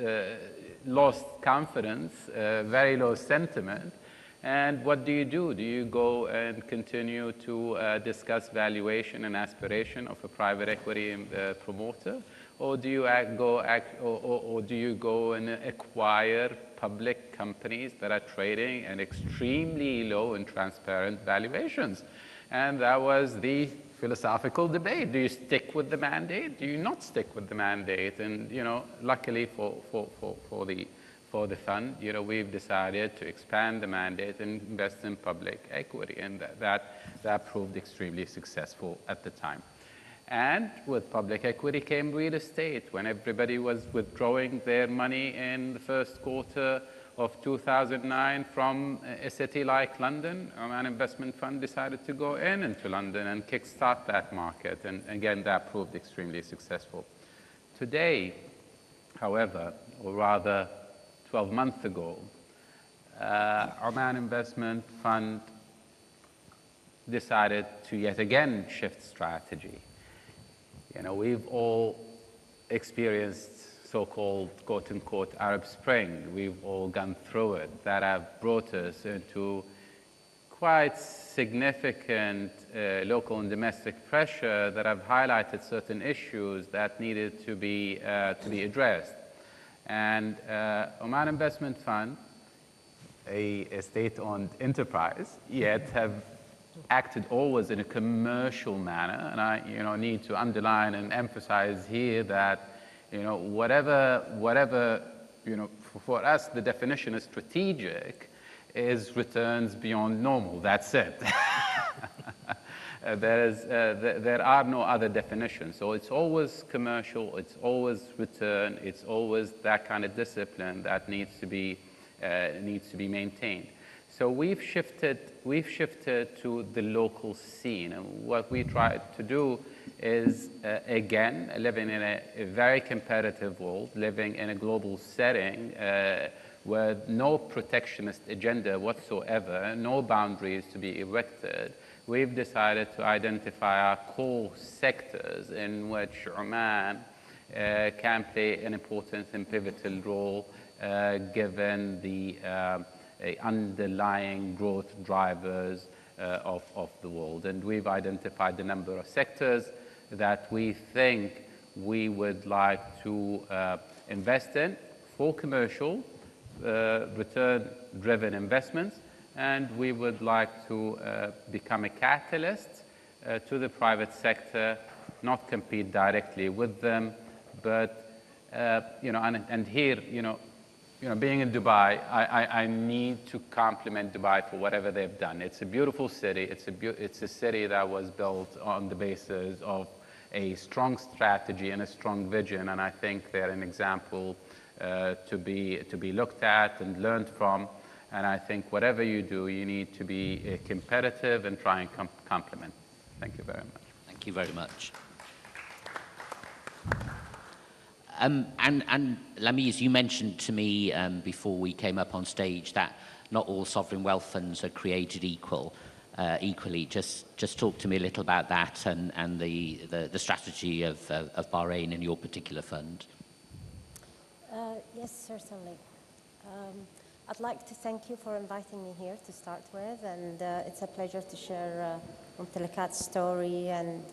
Speaker 11: lost confidence, very low sentiment. And what do? Do you go and continue to discuss valuation and aspiration of a private equity promoter? Or do you go and acquire public companies that are trading at extremely low and transparent valuations? And that was the philosophical debate. Do you stick with the mandate? Do you not stick with the mandate? And, you know, luckily for the fund, you know, we've decided to expand the mandate and invest in public equity, and that proved extremely successful at the time. And with public equity came real estate. When everybody was withdrawing their money in the first quarter of 2009 from a city like London, Oman Investment Fund decided to go into London and kickstart that market. And again, that proved extremely successful. Today, however, or rather 12 months ago, Oman Investment Fund decided to yet again shift strategy. You know, we've all experienced so-called quote-unquote Arab Spring. We've all gone through it, that have brought us into quite significant local and domestic pressure that have highlighted certain issues that needed to be addressed. And Oman Investment Fund, a state-owned enterprise, yet have acted always in a commercial manner. And I, you know, need to underline and emphasize here that, you know, whatever, you know, for us, the definition of strategic is returns beyond normal. That's it. There are no other definitions. So it's always commercial, it's always return, it's always that kind of discipline that needs to be maintained. So we've shifted to the local scene, and what we tried to do is, again, living in a very competitive world, living in a global setting with no protectionist agenda whatsoever, no boundaries to be erected. We've decided to identify our core sectors in which Oman can play an important and pivotal role given the underlying growth drivers of the world. And we've identified a number of sectors that we think we would like to invest in for commercial, return-driven investments, and we would like to become a catalyst to the private sector, not compete directly with them, but you know, and here, you know, being in Dubai, I need to compliment Dubai for whatever they've done. It's a beautiful city. It's a city that was built on the basis of a strong strategy and a strong vision, and I think they're an example to be looked at and learned from. And I think whatever you do, you need to be competitive and try and complement. Thank you very much.
Speaker 10: Thank you very much. And Lamiz, you mentioned to me before we came up on stage that not all sovereign wealth funds are created equally. Just talk to me a little about that and the strategy of Bahrain and your particular fund.
Speaker 12: Yes, certainly. I'd like to thank you for inviting me here to start with, and it's a pleasure to share Mumtalakat's story and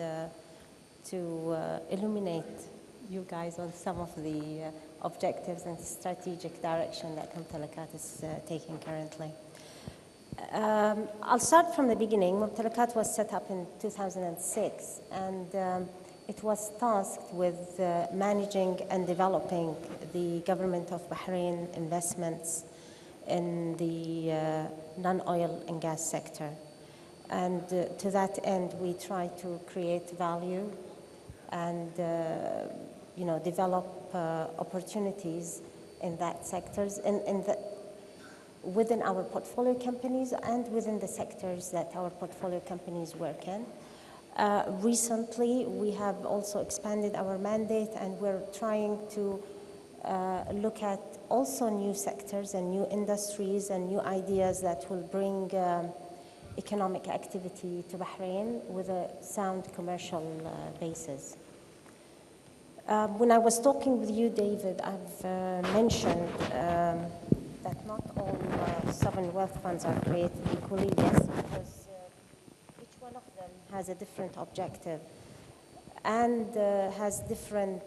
Speaker 12: to illuminate you guys on some of the objectives and strategic direction that Mumtalakat is taking currently. I'll start from the beginning. Mumtalakat was set up in 2006, and it was tasked with managing and developing the government of Bahrain investments in the non-oil and gas sector. And to that end, we try to create value and develop opportunities in that sectors, within our portfolio companies and within the sectors that our portfolio companies work in. Recently, we have also expanded our mandate, and we're trying to look at also new sectors and new industries and new ideas that will bring economic activity to Bahrain with a sound commercial basis. When I was talking with you, David, I've mentioned that not all sovereign wealth funds are created equally, yes, because each one of them has a different objective and has different,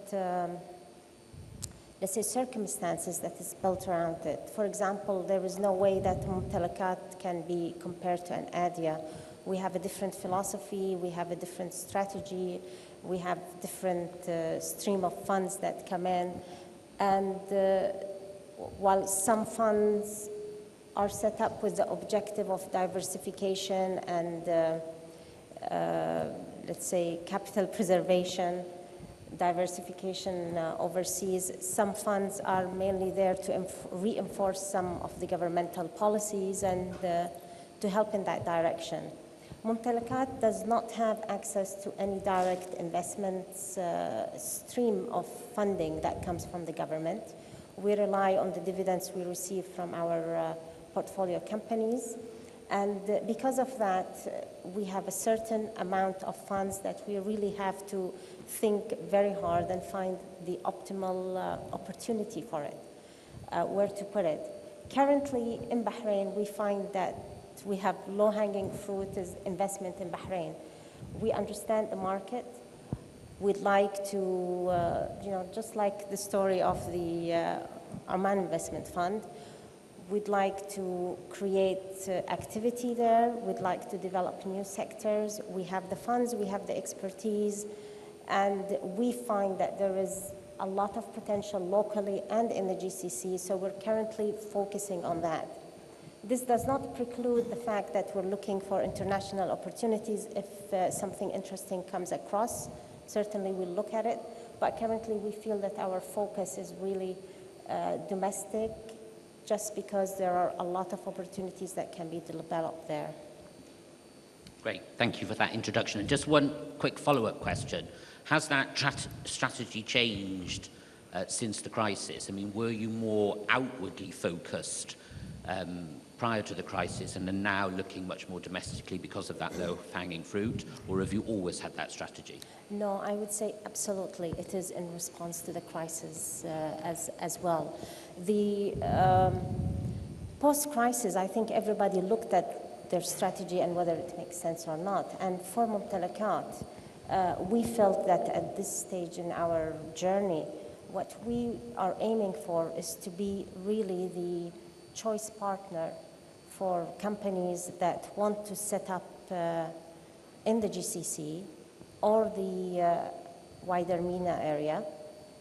Speaker 12: let's say, circumstances that is built around it. For example, there is no way that Mumtalakat can be compared to an ADIA. We have a different philosophy, we have a different strategy, we have different stream of funds that come in, and while some funds are set up with the objective of diversification and, let's say, capital preservation, diversification overseas, some funds are mainly there to reinforce some of the governmental policies and to help in that direction. Mumtalakat does not have access to any direct investments stream of funding that comes from the government. We rely on the dividends we receive from our portfolio companies. And because of that, we have a certain amount of funds that we really have to think very hard and find the optimal opportunity for it, where to put it. Currently in Bahrain, we find that we have low-hanging fruit is investment in Bahrain. We understand the market. We'd like to, just like the story of the Oman Investment Fund, we'd like to create activity there. We'd like to develop new sectors. We have the funds, we have the expertise, and we find that there is a lot of potential locally and in the GCC, so we're currently focusing on that. This does not preclude the fact that we're looking for international opportunities. If something interesting comes across, certainly we'll look at it, but currently we feel that our focus is really domestic, just because there are a lot of opportunities that can be developed there.
Speaker 10: Great, thank you for that introduction. And just one quick follow-up question. Has that strategy changed since the crisis? I mean, were you more outwardly focused prior to the crisis and are now looking much more domestically because of that low-hanging fruit, or have you always had that strategy?
Speaker 12: No, I would say absolutely. It is in response to the crisis as well. The post-crisis, I think everybody looked at their strategy and whether it makes sense or not. And for Mumtalakat, we felt that at this stage in our journey, what we are aiming for is to be really the choice partner for companies that want to set up in the GCC or the wider MENA area,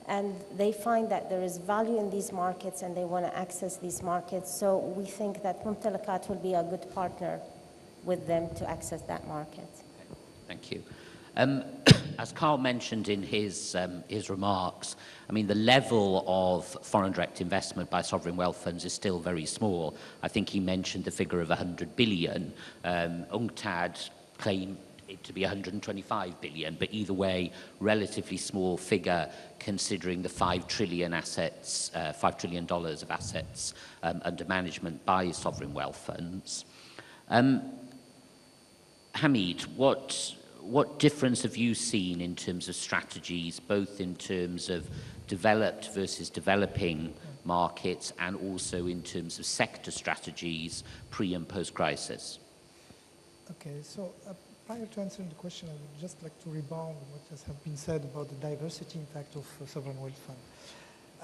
Speaker 12: and they find that there is value in these markets and they want to access these markets. So we think that Mumtalakat will be a good partner with them to access that market.
Speaker 10: Thank you. As Carl mentioned in his remarks, I mean, the level of foreign direct investment by sovereign wealth funds is still very small. I think he mentioned the figure of 100 billion. UNCTAD claimed it to be 125 billion, but either way, relatively small figure considering the $5 trillion of assets under management by sovereign wealth funds. Hamid, what difference have you seen in terms of strategies, both in terms of developed versus developing markets and also in terms of sector strategies pre- and post-crisis?
Speaker 13: Okay, so prior to answering the question, I would just like to rebound on what has been said about the diversity impact of sovereign wealth fund.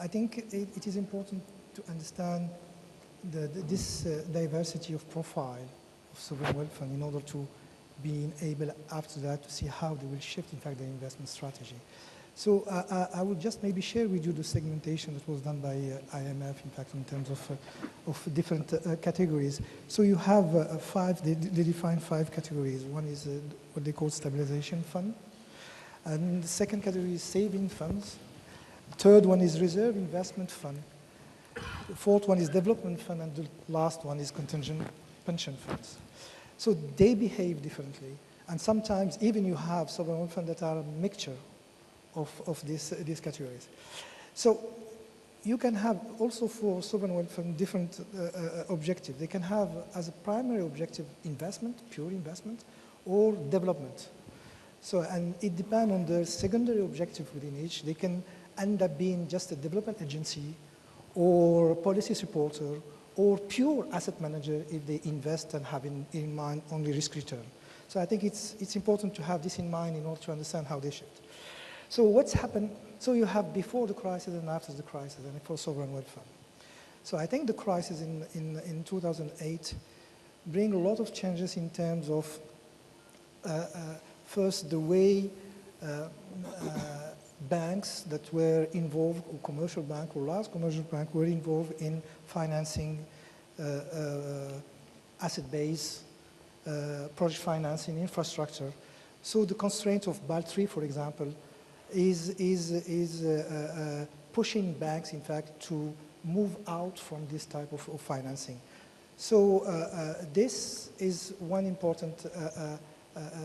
Speaker 13: I think it is important to understand this diversity of profile sovereign wealth fund in order to be able after that to see how they will shift, in fact, their investment strategy. So I will just maybe share with you the segmentation that was done by IMF, in fact, in terms of different categories. So you have they define 5 categories. One is what they call stabilization fund. And the second category is saving funds. The third one is reserve investment fund. The fourth one is development fund, and the last one is contingent pension funds. So they behave differently. And sometimes even you have sovereign wealth funds that are a mixture of these categories. So you can have also for sovereign wealth fund different objectives. They can have as a primary objective investment, pure investment, or development. So, and it depends on the secondary objective within each. They can end up being just a development agency or policy supporter or pure asset manager if they invest and have in mind only risk return. So I think it's important to have this in mind in order to understand how they shift. So what's happened, so you have before the crisis and after the crisis and for sovereign wealth fund. So I think the crisis in 2008 bring a lot of changes in terms of first the way banks that were involved, or commercial bank or large commercial bank were involved in financing asset-based project financing infrastructure. So the constraint of Basel III, for example, is pushing banks, in fact, to move out from this type of financing. So this is one important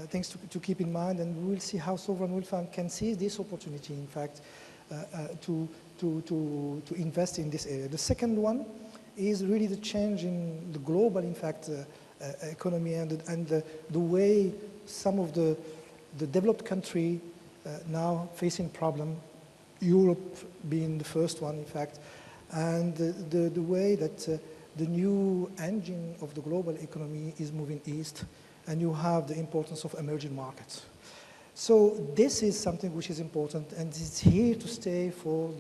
Speaker 13: things to keep in mind, and we will see how sovereign wealth fund can seize this opportunity, in fact, to invest in this area. The second one is really the change in the global, in fact, economy and the way some of the developed country now facing problem, Europe being the first one, in fact, and the way that the new engine of the global economy is moving east, and you have the importance of emerging markets. So this is something which is important, and it's here to stay for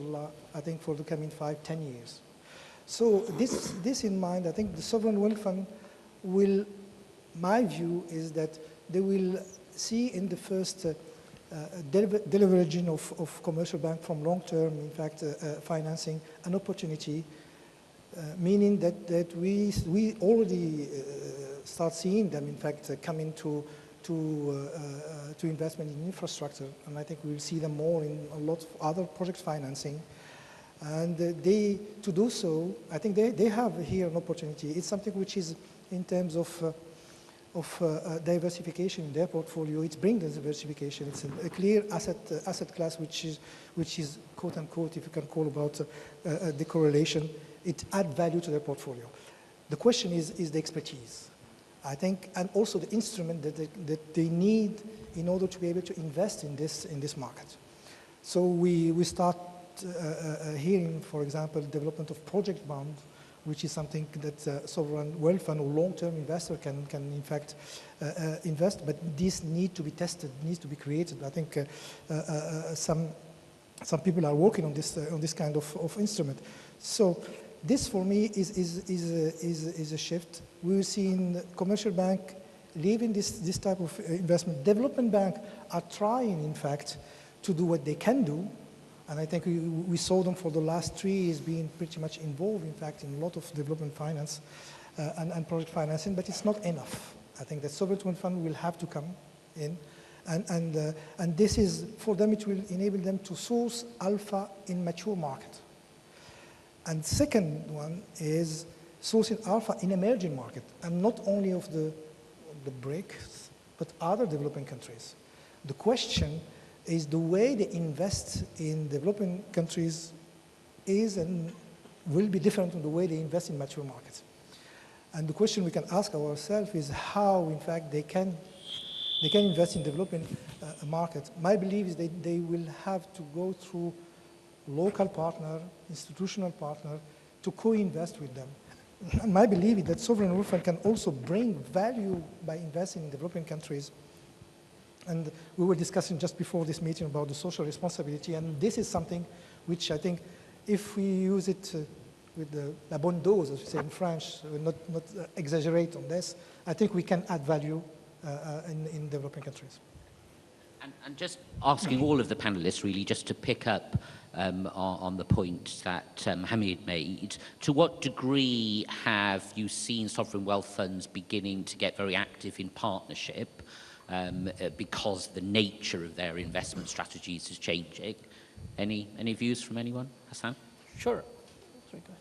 Speaker 13: I think for the coming 5-10 years. So this in mind, I think the sovereign wealth fund will, my view is that they will see in the first deleveraging of commercial bank from long-term, in fact, financing an opportunity, meaning that we already start seeing them, in fact, coming to investment in infrastructure, and I think we'll see them more in a lot of other project financing. And to do so, I think they have here an opportunity. It's something which is in terms of diversification in their portfolio. It brings diversification. It's a clear asset class which is quote unquote, if you can call about the correlation, it adds value to their portfolio. The question is the expertise, I think, and also the instrument that they need in order to be able to invest in this market. So we start hearing, for example, development of project bond, which is something that sovereign wealth fund or long-term investor can in fact invest, but this needs to be tested, needs to be created. I think some people are working on this kind of instrument. So this for me is a shift. We will see in the commercial bank leaving this type of investment. Development bank are trying, in fact, to do what they can do. And I think we saw them for the last 3 years being pretty much involved, in fact, in a lot of development finance and project financing, but it's not enough. I think that sovereign wealth fund will have to come in, and this is, for them, it will enable them to source alpha in mature market. And second one is sourcing alpha in emerging market, and not only of the BRICS, but other developing countries. The question is the way they invest in developing countries is and will be different from the way they invest in mature markets. And the question we can ask ourselves is how, in fact, they can invest in developing markets. My belief is that they will have to go through local partner, institutional partner, to co-invest with them. And my belief is that sovereign wealth fund can also bring value by investing in developing countries. And we were discussing just before this meeting about the social responsibility, and this is something which I think if we use it the la bonne dose, as we say in French, not exaggerate on this, I think we can add value in developing countries.
Speaker 10: And just asking all of the panelists really just to pick up on the point that Hamid made, to what degree have you seen sovereign wealth funds beginning to get very active in partnership because the nature of their investment strategies is changing? Any views from anyone? Hassan?
Speaker 14: Sure. Sorry, go ahead.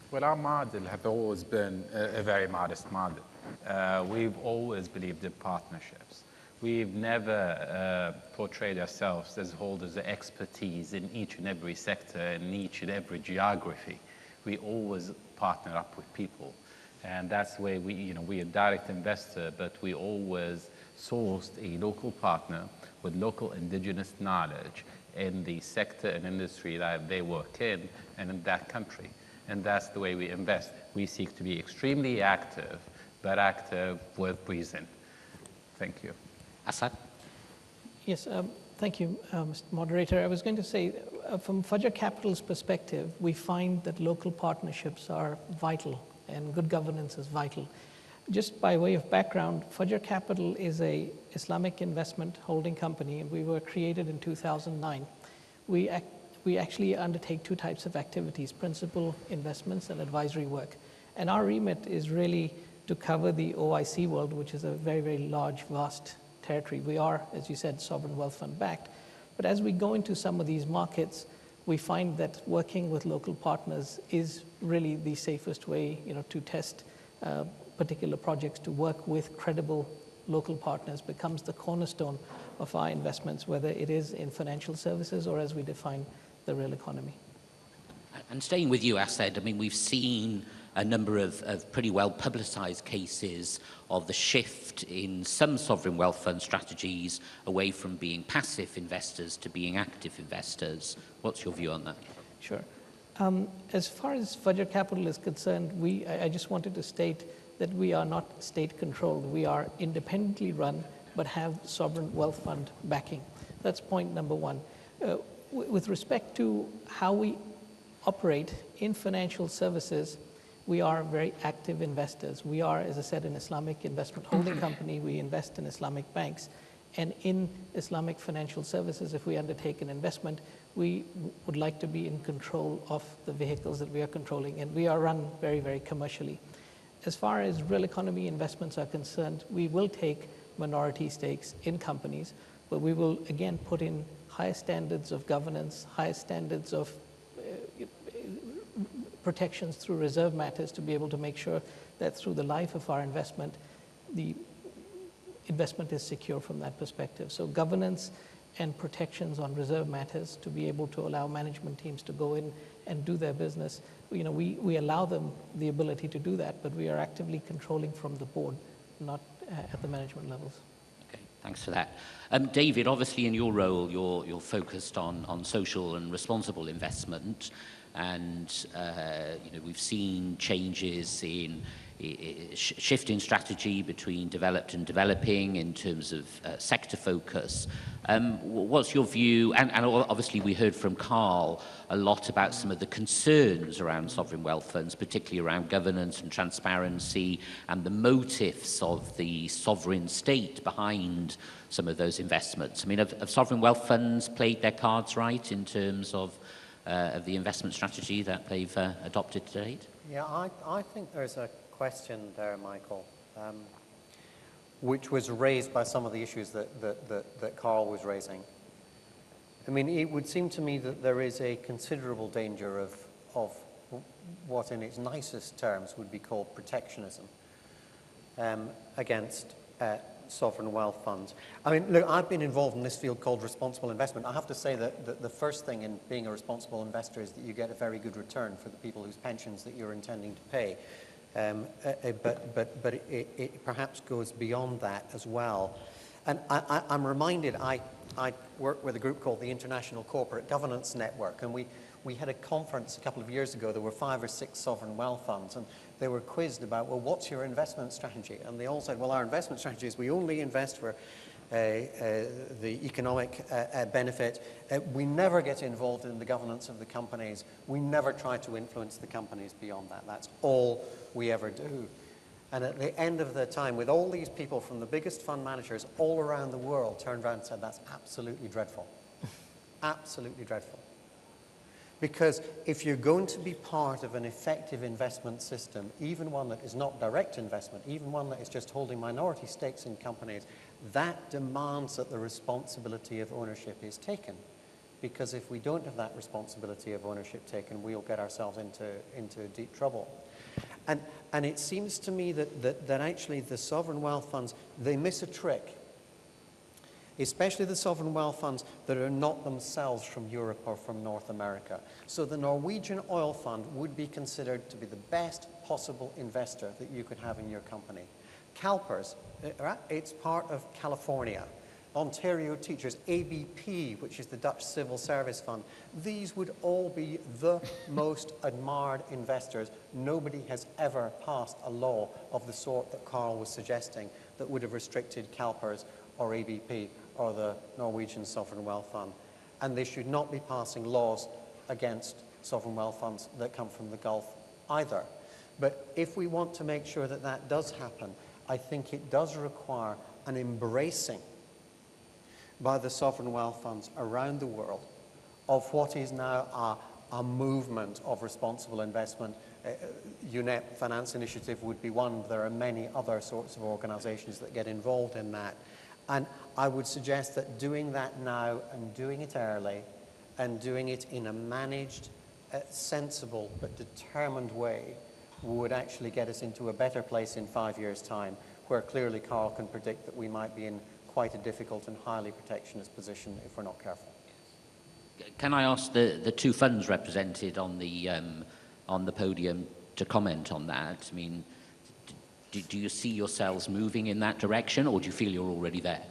Speaker 11: Well, our model have always been a very modest model. We've always believed in partnerships. We've never portrayed ourselves as holders of expertise in each and every sector, in each and every geography. We always partner up with people. And that's the way we're a direct investor, but we always sourced a local partner with local indigenous knowledge in the sector and industry that they work in and in that country. And that's the way we invest. We seek to be extremely active, but active with reason. Thank you.
Speaker 10: Assad?
Speaker 14: Yes, thank you, Mr. Moderator. I was going to say, from Fajr Capital's perspective, we find that local partnerships are vital and good governance is vital. Just by way of background, Fajr Capital is an Islamic investment holding company, and we were created in 2009. We actually undertake two types of activities: principal investments and advisory work. And our remit is really to cover the OIC world, which is a very, very large, vast territory. We are, as you said, sovereign wealth fund backed. But as we go into some of these markets, we find that working with local partners is really the safest way, to test particular projects. To work with credible local partners becomes the cornerstone of our investments, whether it is in financial services or as we define the real economy.
Speaker 10: And staying with you, Assad, I mean, we've seen a number of pretty well publicized cases of the shift in some sovereign wealth fund strategies away from being passive investors to being active investors. What's your view on that?
Speaker 14: Sure. As far as Fajr Capital is concerned, I just wanted to state that we are not state-controlled. We are independently run, but have sovereign wealth fund backing. That's point number one. With respect to how we operate in financial services, we are very active investors. We are, as I said, an Islamic investment holding company. We invest in Islamic banks. And in Islamic financial services, if we undertake an investment, we would like to be in control of the vehicles that we are controlling. And we are run very, very commercially. As far as real economy investments are concerned, we will take minority stakes in companies, but we will, again, put in higher standards of governance, higher standards of protections through reserve matters to be able to make sure that through the life of our investment, the investment is secure from that perspective. So governance and protections on reserve matters to be able to allow management teams to go in and do their business. We allow them the ability to do that, but we are actively controlling from the board, not at the management levels.
Speaker 10: Okay, thanks for that. David, obviously in your role, you're focused on social and responsible investment. And we've seen changes in shift in strategy between developed and developing in terms of sector focus. What's your view? And obviously we heard from Carl a lot about some of the concerns around sovereign wealth funds, particularly around governance and transparency and the motives of the sovereign state behind some of those investments. I mean, have sovereign wealth funds played their cards right in terms of the investment strategy that they've adopted to date?
Speaker 15: Yeah, I think there's a question there, Michael, which was raised by some of the issues that Carl was raising. I mean, it would seem to me that there is a considerable danger of what in its nicest terms would be called protectionism against sovereign wealth funds. I mean, look, I've been involved in this field called responsible investment. I have to say that the first thing in being a responsible investor is that you get a very good return for the people whose pensions that you're intending to pay. But it perhaps goes beyond that as well. And I'm reminded, I work with a group called the International Corporate Governance Network, and we had a conference a couple of years ago. There were 5 or 6 sovereign wealth funds, and they were quizzed about, well, what's your investment strategy? And they all said, well, our investment strategy is we only invest for the economic benefit. We never get involved in the governance of the companies. We never try to influence the companies beyond that. That's all we ever do. And at the end of the time, with all these people from the biggest fund managers all around the world turned around and said, that's absolutely dreadful. Absolutely dreadful. Because if you're going to be part of an effective investment system, even one that is not direct investment, even one that is just holding minority stakes in companies, that demands that the responsibility of ownership is taken. Because if we don't have that responsibility of ownership taken, we'll get ourselves into deep trouble. And it seems to me that actually the sovereign wealth funds, they miss a trick. Especially the sovereign wealth funds that are not themselves from Europe or from North America. So the Norwegian oil fund would be considered to be the best possible investor that you could have in your company. CalPERS, it's part of California. Ontario Teachers, ABP, which is the Dutch Civil Service Fund. These would all be the most admired investors. Nobody has ever passed a law of the sort that Carl was suggesting that would have restricted CalPERS or ABP or the Norwegian Sovereign Wealth Fund. And they should not be passing laws against sovereign wealth funds that come from the Gulf either. But if we want to make sure that that does happen, I think it does require an embracing by the sovereign wealth funds around the world of what is now a movement of responsible investment. UNEP Finance Initiative would be one. There are many other sorts of organizations that get involved in that. And I would suggest that doing that now and doing it early and doing it in a managed, sensible but determined way would actually get us into a better place in 5 years' time, where clearly Carl can predict that we might be in quite a difficult and highly protectionist position if we're not careful.
Speaker 10: Can I ask the two funds represented on the podium to comment on that? I mean, do you see yourselves moving in that direction, or do you feel you're already there?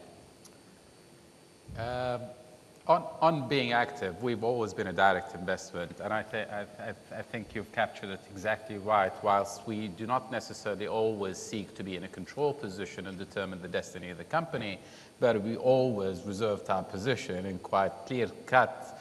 Speaker 11: On being active, we've always been a direct investment, and I think you've captured it exactly right. Whilst we do not necessarily always seek to be in a control position and determine the destiny of the company, but we always reserved our position in quite clear-cut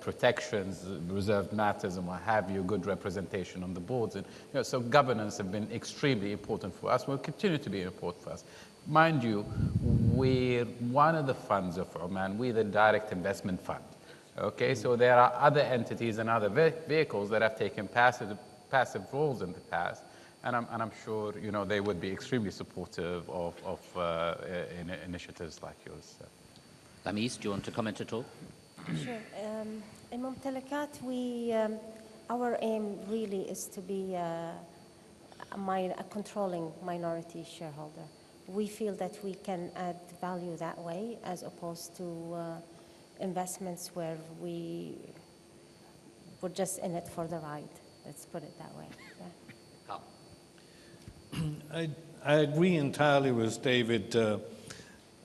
Speaker 11: protections, reserved matters, and what have you, good representation on the boards. And so governance have been extremely important for us, will continue to be important for us. Mind you, we're one of the funds of Oman, we're the direct investment fund. Okay, so there are other entities and other vehicles that have taken passive roles in the past, and I'm sure they would be extremely supportive of initiatives like yours.
Speaker 10: Lamis, do you want to comment at all?
Speaker 12: Sure. In Mumtalakat, our aim really is to be a controlling minority shareholder. We feel that we can add value that way, as opposed to investments where we're just in it for the ride. Let's put it that way. Yeah.
Speaker 5: I agree entirely with David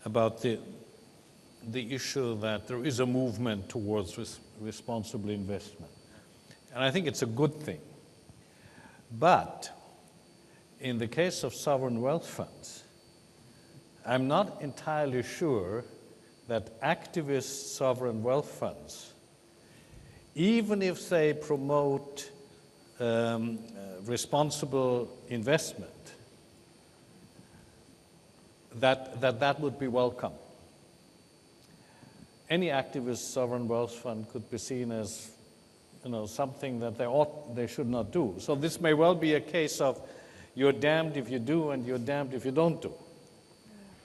Speaker 5: about the issue that there is a movement towards responsible investment. And I think it's a good thing. But in the case of sovereign wealth funds, I'm not entirely sure that activist sovereign wealth funds, even if they promote responsible investment, that would be welcome. Any activist sovereign wealth fund could be seen as something that they should not do. So this may well be a case of you're damned if you do and you're damned if you don't do.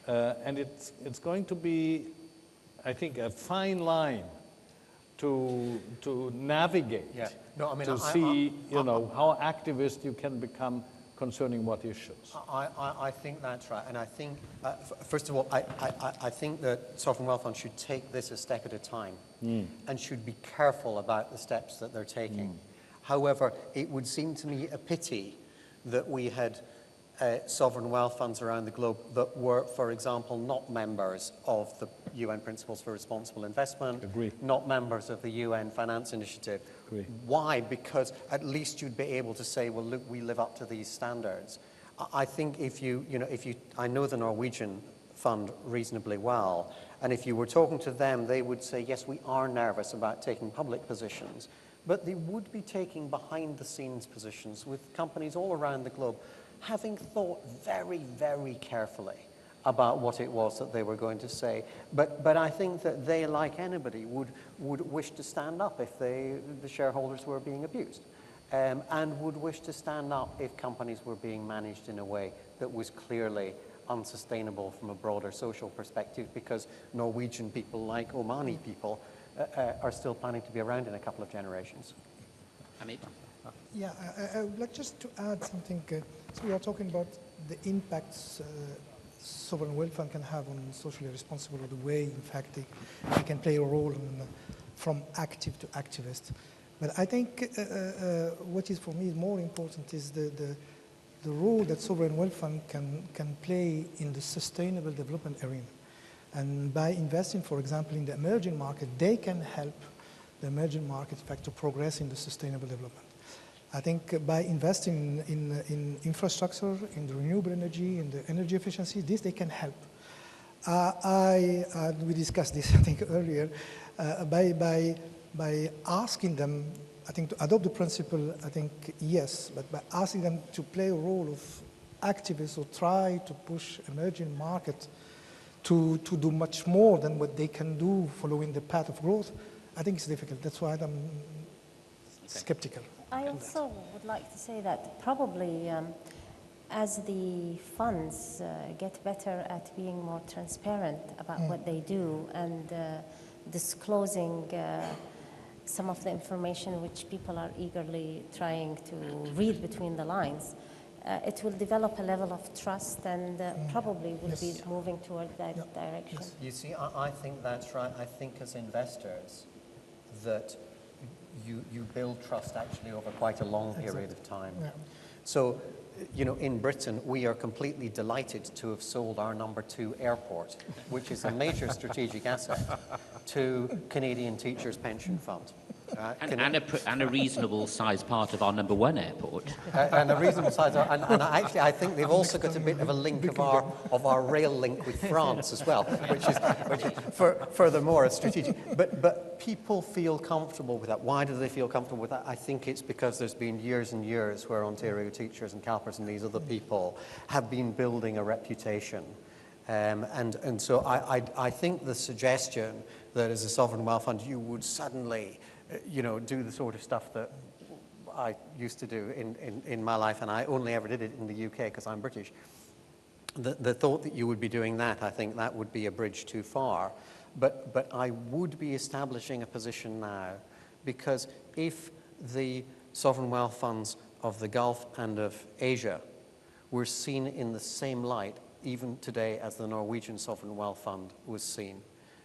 Speaker 5: And it's going to be, I think, a fine line to navigate,
Speaker 15: yeah. No, I mean,
Speaker 5: to see how activist you can become concerning what issues.
Speaker 15: I think that's right, and I think, first of all, I think that sovereign wealth funds should take this a step at a time and should be careful about the steps that they're taking. However, it would seem to me a pity that we had sovereign wealth funds around the globe that were, for example, not members of the UN Principles for Responsible Investment, not members of the UN Finance Initiative. Why? Because at least you'd be able to say, well, look, we live up to these standards. I think if you, I know the Norwegian fund reasonably well. And if you were talking to them, they would say, yes, we are nervous about taking public positions, but they would be taking behind-the-scenes positions with companies all around the globe, having thought very, very carefully about what it was that they were going to say. But I think that they, like anybody, would wish to stand up if the shareholders were being abused, and would wish to stand up if companies were being managed in a way that was clearly unsustainable from a broader social perspective, because Norwegian people, like Omani people, are still planning to be around in a couple of generations.
Speaker 10: Hamid?
Speaker 13: Yeah, I would like just to add something. So we are talking about the impacts sovereign wealth fund can have on socially responsible, or the way, in fact, they can play a role from active to activist. But I think what is for me more important is the role that sovereign wealth fund can play in the sustainable development arena. And by investing, for example, in the emerging market, they can help the emerging market, in fact, to progress in the sustainable development. I think by investing in infrastructure, in the renewable energy, in the energy efficiency, they can help. We discussed this, I think, earlier. By asking them, I think, to adopt the principle, I think, yes, but by asking them to play a role of activists or try to push emerging markets to do much more than what they can do following the path of growth, I think it's difficult. That's why I'm skeptical.
Speaker 12: I also would like to say that probably as the funds get better at being more transparent about what they do and disclosing some of the information which people are eagerly trying to read between the lines, it will develop a level of trust and probably will be moving toward that direction.
Speaker 15: Yes. You see, I think that's right. I think as investors that you build trust actually over quite a long period of time. Yeah. So, you know, in Britain, we are completely delighted to have sold our number 2 airport, which is a major strategic asset, to Canadian Teachers Pension Fund.
Speaker 10: And a reasonable size part of our number 1 airport.
Speaker 15: And a reasonable size, and actually I think they've also got a bit of a link of our rail link with France as well, which is furthermore a strategic. But people feel comfortable with that. Why do they feel comfortable with that? I think it's because there's been years and years where Ontario Teachers and CalPERS and these other people have been building a reputation. And so I think the suggestion that as a sovereign wealth fund you would suddenly do the sort of stuff that I used to do in my life, and I only ever did it in the UK because I'm British. The thought that you would be doing that, I think that would be a bridge too far. But I would be establishing a position now, because if the sovereign wealth funds of the Gulf and of Asia were seen in the same light, even today, as the Norwegian sovereign wealth fund was seen,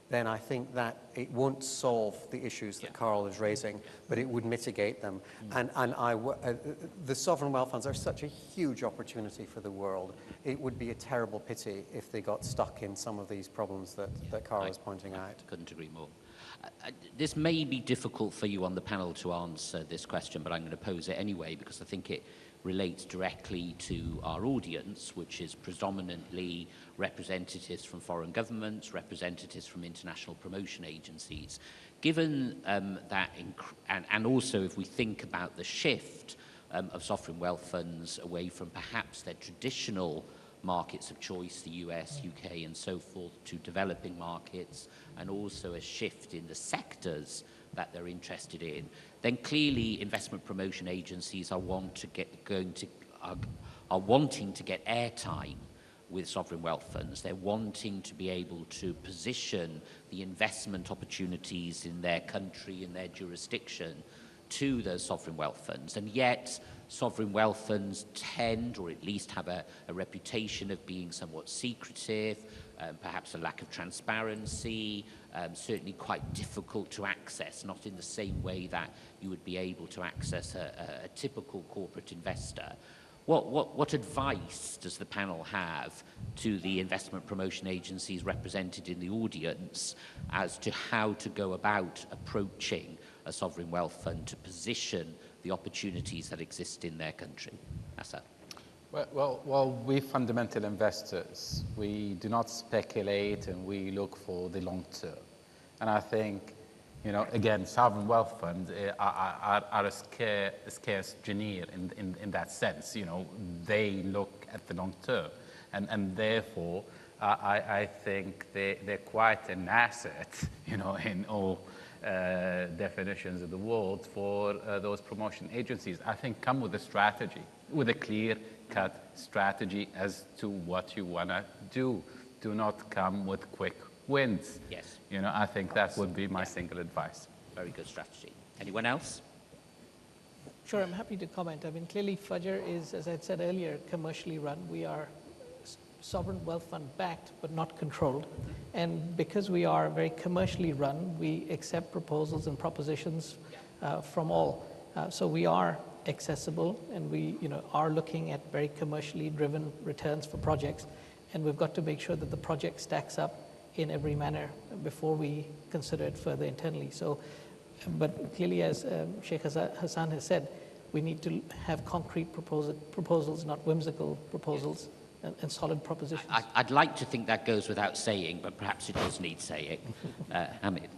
Speaker 15: then I think that it won't solve the issues that Carl is raising, but it would mitigate them. And the sovereign wealth funds are such a huge opportunity for the world. It would be a terrible pity if they got stuck in some of these problems that Carl is pointing out.
Speaker 10: Couldn't agree more. This may be difficult for you on the panel to answer this question, but I'm going to pose it anyway because I think it relates directly to our audience, which is predominantly representatives from foreign governments, representatives from international promotion agencies. Given that, and also if we think about the shift of sovereign wealth funds away from perhaps their traditional markets of choice, the US, UK, and so forth, to developing markets, and also a shift in the sectors that they're interested in, then clearly investment promotion agencies are wanting to get airtime with sovereign wealth funds. They're wanting to be able to position the investment opportunities in their country, in their jurisdiction, to those sovereign wealth funds. And yet, sovereign wealth funds tend, or at least have a reputation of being somewhat secretive, perhaps a lack of transparency, certainly quite difficult to access, not in the same way that you would be able to access a typical corporate investor. What advice does the panel have to the investment promotion agencies represented in the audience as to how to go about approaching a sovereign wealth fund to position the opportunities that exist in their country? Assad.
Speaker 11: Well, we fundamental investors, we do not speculate and we look for the long term. And I think, again, sovereign wealth funds are a scarce genre in that sense. They look at the long term. And therefore, I think they're quite an asset, in all definitions of the world for those promotion agencies. I think come with a strategy, with a clear-cut strategy as to what you want to do. Do not come with quick wins.
Speaker 10: Yes.
Speaker 11: I think that would be my single advice.
Speaker 10: Very good strategy. Anyone else?
Speaker 14: Sure, I'm happy to comment. I mean, clearly Fajr is, as I said earlier, commercially run. We are sovereign wealth fund backed, but not controlled. And because we are very commercially run, we accept proposals and propositions from all. So we are accessible, and we are looking at very commercially driven returns for projects. And we've got to make sure that the project stacks up in every manner before we consider it further internally. So, but clearly, as Sheikh Hassan has said, we need to have concrete proposals, not whimsical proposals, and solid propositions.
Speaker 10: I'd like to think that goes without saying, but perhaps it does need saying. Hamid.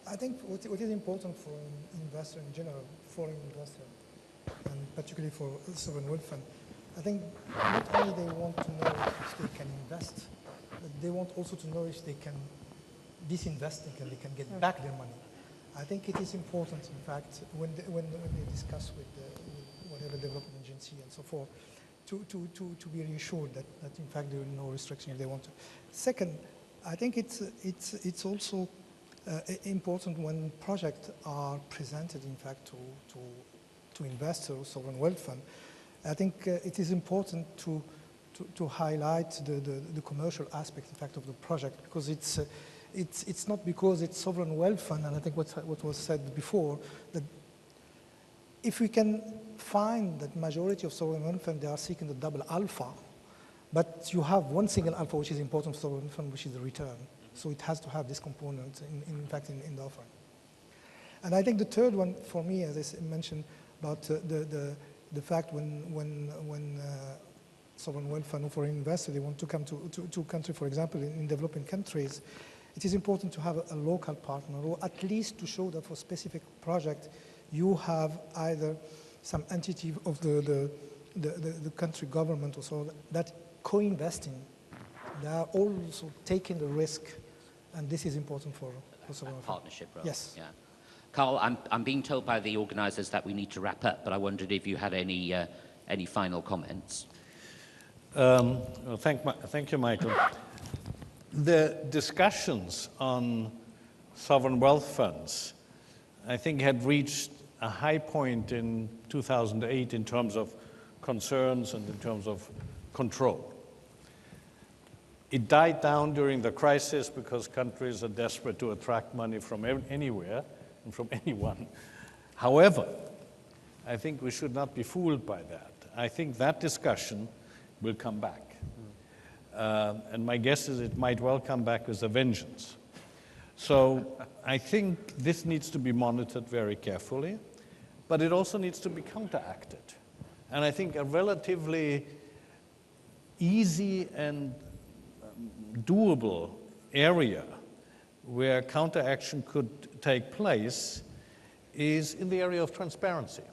Speaker 13: I think what is important for an investor in general, foreign investor, and particularly for sovereign wealth fund, I think not only they want to know if they can invest, but they want also to know if they can disinvest and they can get back their money. I think it is important, in fact, when they discuss with whatever development agency and so forth, to be reassured that in fact there are no restrictions if they want to. Second, I think it's also important when projects are presented, in fact, to investors, sovereign wealth fund. I think it is important to highlight the commercial aspect, in fact, of the project, because it's not because it's sovereign wealth fund, and I think what was said before, that if we can find that majority of sovereign wealth fund, they are seeking the double alpha, but you have one single alpha which is important for sovereign fund, which is the return. So it has to have this component, in fact, in the offering. And I think the third one for me, as I mentioned, about the fact when sovereign wealth fund or foreign investor, they want to come to country, for example, in developing countries, it is important to have a local partner, or at least to show that for specific project, you have either some entity of the country government or so that co-investing. They are also taking the risk, and this is important for sovereign
Speaker 10: partnership role.
Speaker 13: Yes.
Speaker 10: Yeah. Carl, I'm being told by the organisers that we need to wrap up, but I wondered if you had any final comments.
Speaker 5: Well, thank you, Michael. The discussions on sovereign wealth funds, I think, had reached a high point in 2008 in terms of concerns and in terms of control. It died down during the crisis because countries are desperate to attract money from anywhere and from anyone. However, I think we should not be fooled by that. I think that discussion will come back. And my guess is it might well come back with a vengeance. So I think this needs to be monitored very carefully, but it also needs to be counteracted. And I think a relatively easy and doable area where counteraction could take place is in the area of transparency.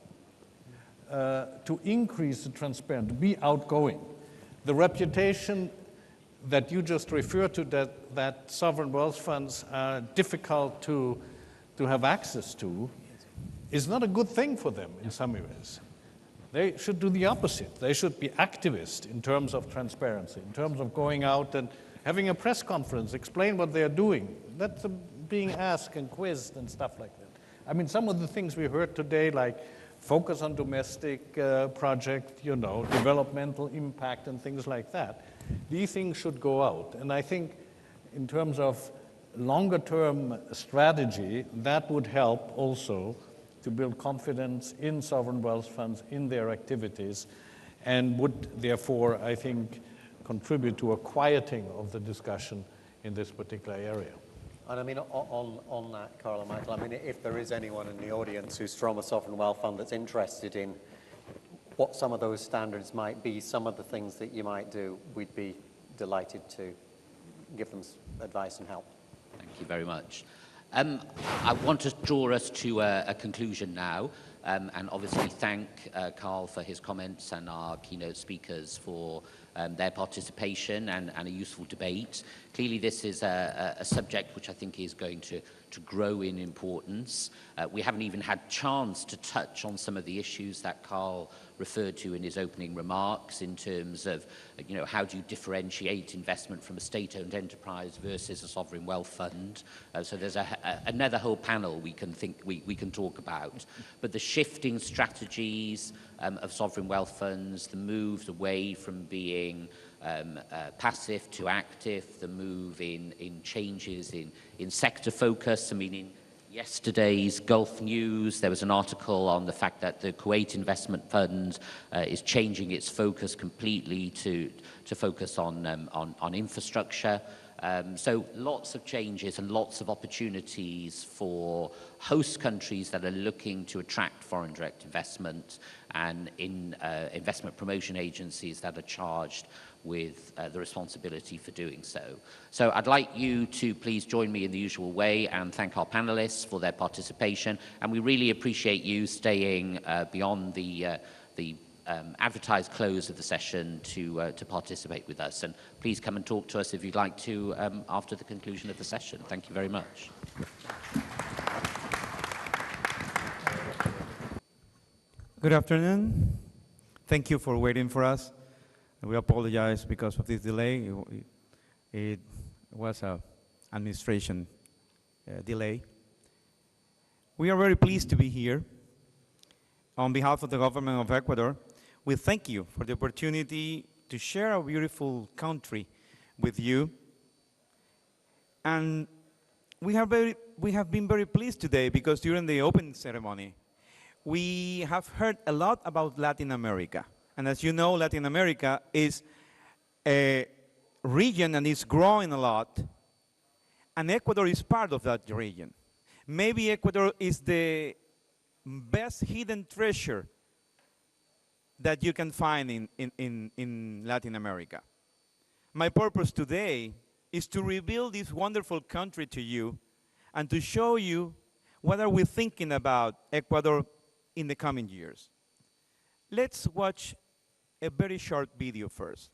Speaker 5: To increase the transparency, to be outgoing. The reputation that you just referred to, that sovereign wealth funds are difficult to have access to, is not a good thing for them in some ways. They should do the opposite. They should be activist in terms of transparency, in terms of going out and having a press conference, explain what they're doing. That's being asked and quizzed and stuff like that. I mean, some of the things we heard today, like focus on domestic project, developmental impact and things like that, these things should go out. And I think in terms of longer-term strategy, that would help also to build confidence in sovereign wealth funds, in their activities, and would therefore, I think, contribute to a quieting of the discussion in this particular area.
Speaker 15: And I mean, on that, Carl and Michael, I mean, if there is anyone in the audience who's from a sovereign wealth fund that's interested in what some of those standards might be, some of the things that you might do, we'd be delighted to give them advice and help.
Speaker 10: Thank you very much. I want to draw us to a conclusion now, and obviously thank Carl for his comments and our keynote speakers for their participation and a useful debate. Clearly this is a subject which I think is going to grow in importance. We haven't even had chance to touch on some of the issues that Carl referred to in his opening remarks in terms of, how do you differentiate investment from a state-owned enterprise versus a sovereign wealth fund. So there's another whole panel we can talk about. But the shifting strategies of sovereign wealth funds, the moves away from being passive to active, the move in changes in sector focus. I mean, in yesterday's Gulf News, there was an article on the fact that the Kuwait Investment Fund is changing its focus completely to focus on infrastructure. So lots of changes and lots of opportunities for host countries that are looking to attract foreign direct investment and in investment promotion agencies that are charged with the responsibility for doing so. So I'd like you to please join me in the usual way and thank our panelists for their participation. And we really appreciate you staying beyond the advertised close of the session to participate with us. And please come and talk to us if you'd like to after the conclusion of the session. Thank you very much.
Speaker 16: Good afternoon. Thank you for waiting for us. We apologize because of this delay. It was an administration delay. We are very pleased to be here. On behalf of the government of Ecuador, we thank you for the opportunity to share our beautiful country with you. And we have been very pleased today because during the opening ceremony, we have heard a lot about Latin America. And as you know, Latin America is a region and is growing a lot. And Ecuador is part of that region. Maybe Ecuador is the best hidden treasure that you can find in Latin America. My purpose today is to reveal this wonderful country to you and to show you what are we thinking about Ecuador in the coming years. Let's watch a very short video first.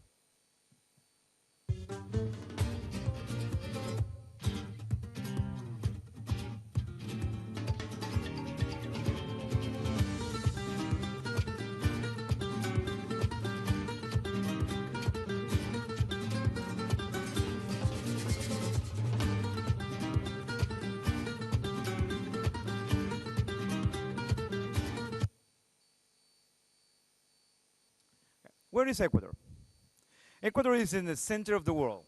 Speaker 16: Where is Ecuador? Ecuador is in the center of the world,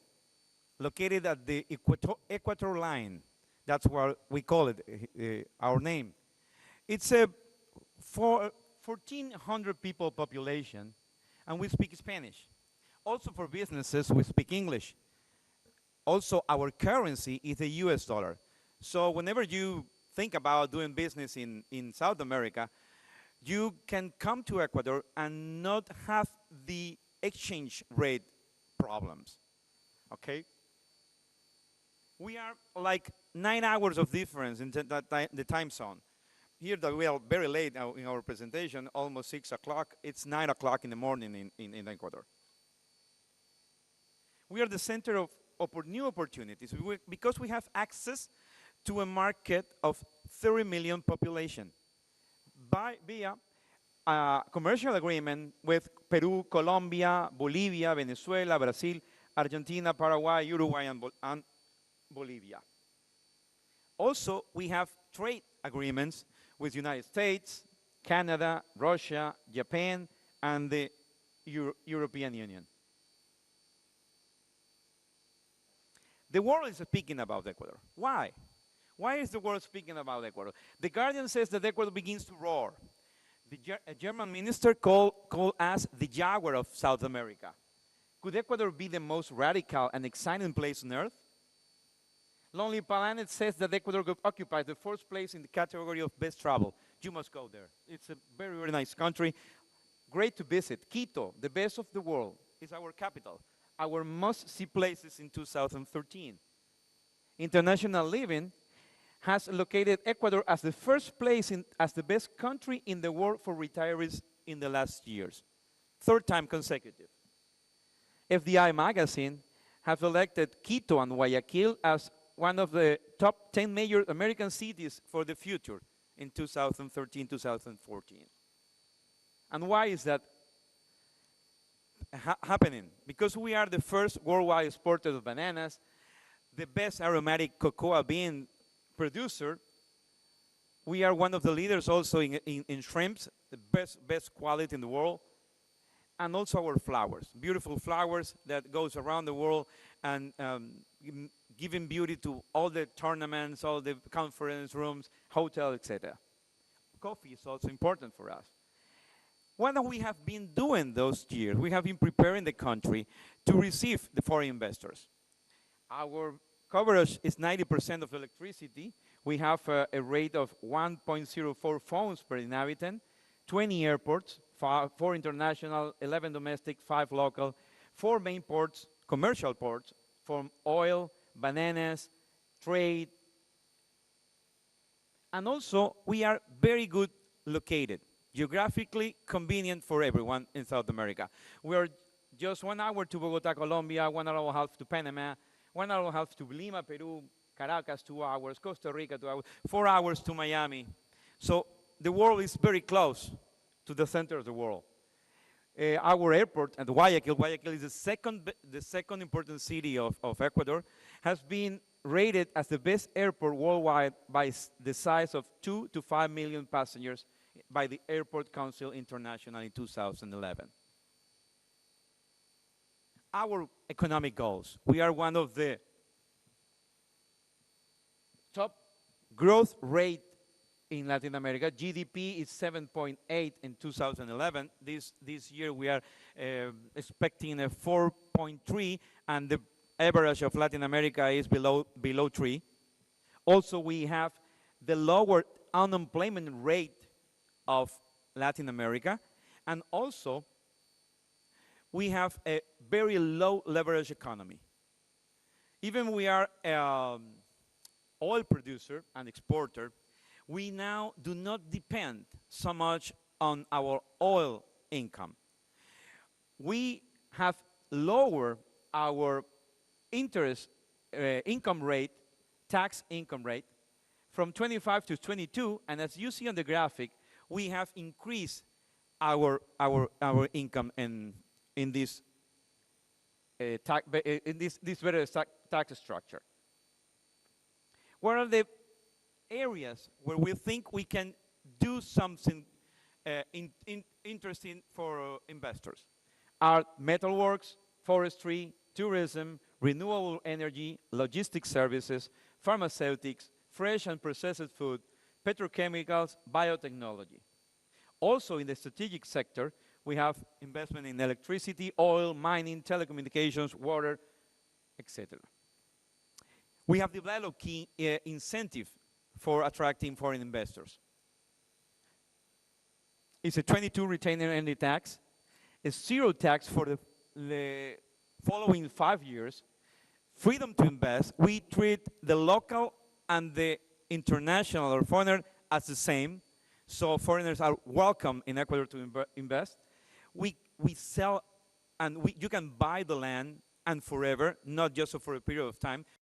Speaker 16: located at the equator line. That's what we call it, our name. It's a 1,400 people population, and we speak Spanish. Also for businesses, we speak English. Also, our currency is the US dollar. So whenever you think about doing business in South America, you can come to Ecuador and not have the exchange rate problems, okay? We are like 9 hours of difference in the time zone. Here that we are very late in our presentation, almost 6 o'clock, it's 9 o'clock in the morning in Ecuador. We are the center of new opportunities because we have access to a market of 30 million population via a commercial agreement with Peru, Colombia, Bolivia, Venezuela, Brazil, Argentina, Paraguay, Uruguay, and Bolivia. Also, we have trade agreements with the United States, Canada, Russia, Japan, and the European Union. The world is speaking about Ecuador. Why? Why is the world speaking about Ecuador? The Guardian says that Ecuador begins to roar. A German minister called us the Jaguar of South America. Could Ecuador be the most radical and exciting place on earth? Lonely Planet says that Ecuador occupies the first place in the category of best travel. You must go there. It's a very, very nice country, great to visit. Quito, the best of the world, is our capital. Our must-see places in 2013. International Living has located Ecuador as the first place as the best country in the world for retirees in the last years. Third time consecutive. FDI magazine have elected Quito and Guayaquil as one of the top 10 major American cities for the future in 2013-2014. And why is that happening? Because we are the first worldwide exporter of bananas, the best aromatic cocoa bean producer. We are one of the leaders also in shrimps, the best quality in the world. And also our flowers, beautiful flowers that goes around the world and giving beauty to all the tournaments, all the conference rooms, hotels, etc. Coffee is also important for us. What we have been doing those years, we have been preparing the country to receive the foreign investors. Our coverage is 90% of electricity. We have a rate of 1.04 phones per inhabitant, 20 airports, 4 international, 11 domestic, 5 local, 4 main ports, commercial ports, from oil, bananas, trade. And also, we are very good located, geographically convenient for everyone in South America. We are just 1 hour to Bogota, Colombia, 1 hour and a half to Panama, 1 hour and a half to Lima, Peru, Caracas, 2 hours, Costa Rica, 2 hours, 4 hours to Miami. So the world is very close to the center of the world. Our airport at Guayaquil is the second important city of Ecuador, has been rated as the best airport worldwide by the size of 2 to 5 million passengers by the Airport Council International in 2011. Our economic goals. We are one of the top growth rate in Latin America. GDP is 7.8 in 2011. This year we are expecting a 4.3, and the average of Latin America is below 3. Also, we have the lower unemployment rate of Latin America, and also we have a very low leverage economy. Even we are oil producer and exporter, we now do not depend so much on our oil income. We have lowered our interest income rate, tax income rate, from 25 to 22, and as you see on the graphic, we have increased our income in this better tax structure. What are the areas where we think we can do something interesting for investors? Are metalworks, forestry, tourism, renewable energy, logistics services, pharmaceutics, fresh and processed food, petrochemicals, biotechnology. Also in the strategic sector, we have investment in electricity, oil, mining, telecommunications, water, etc. We have developed key incentive for attracting foreign investors. It's a 22 retainer entry tax, a 0 tax for the following 5 years, freedom to invest. We treat the local and the international or foreigner as the same, so foreigners are welcome in Ecuador to invest. We sell, and you can buy the land and forever, not just for a period of time.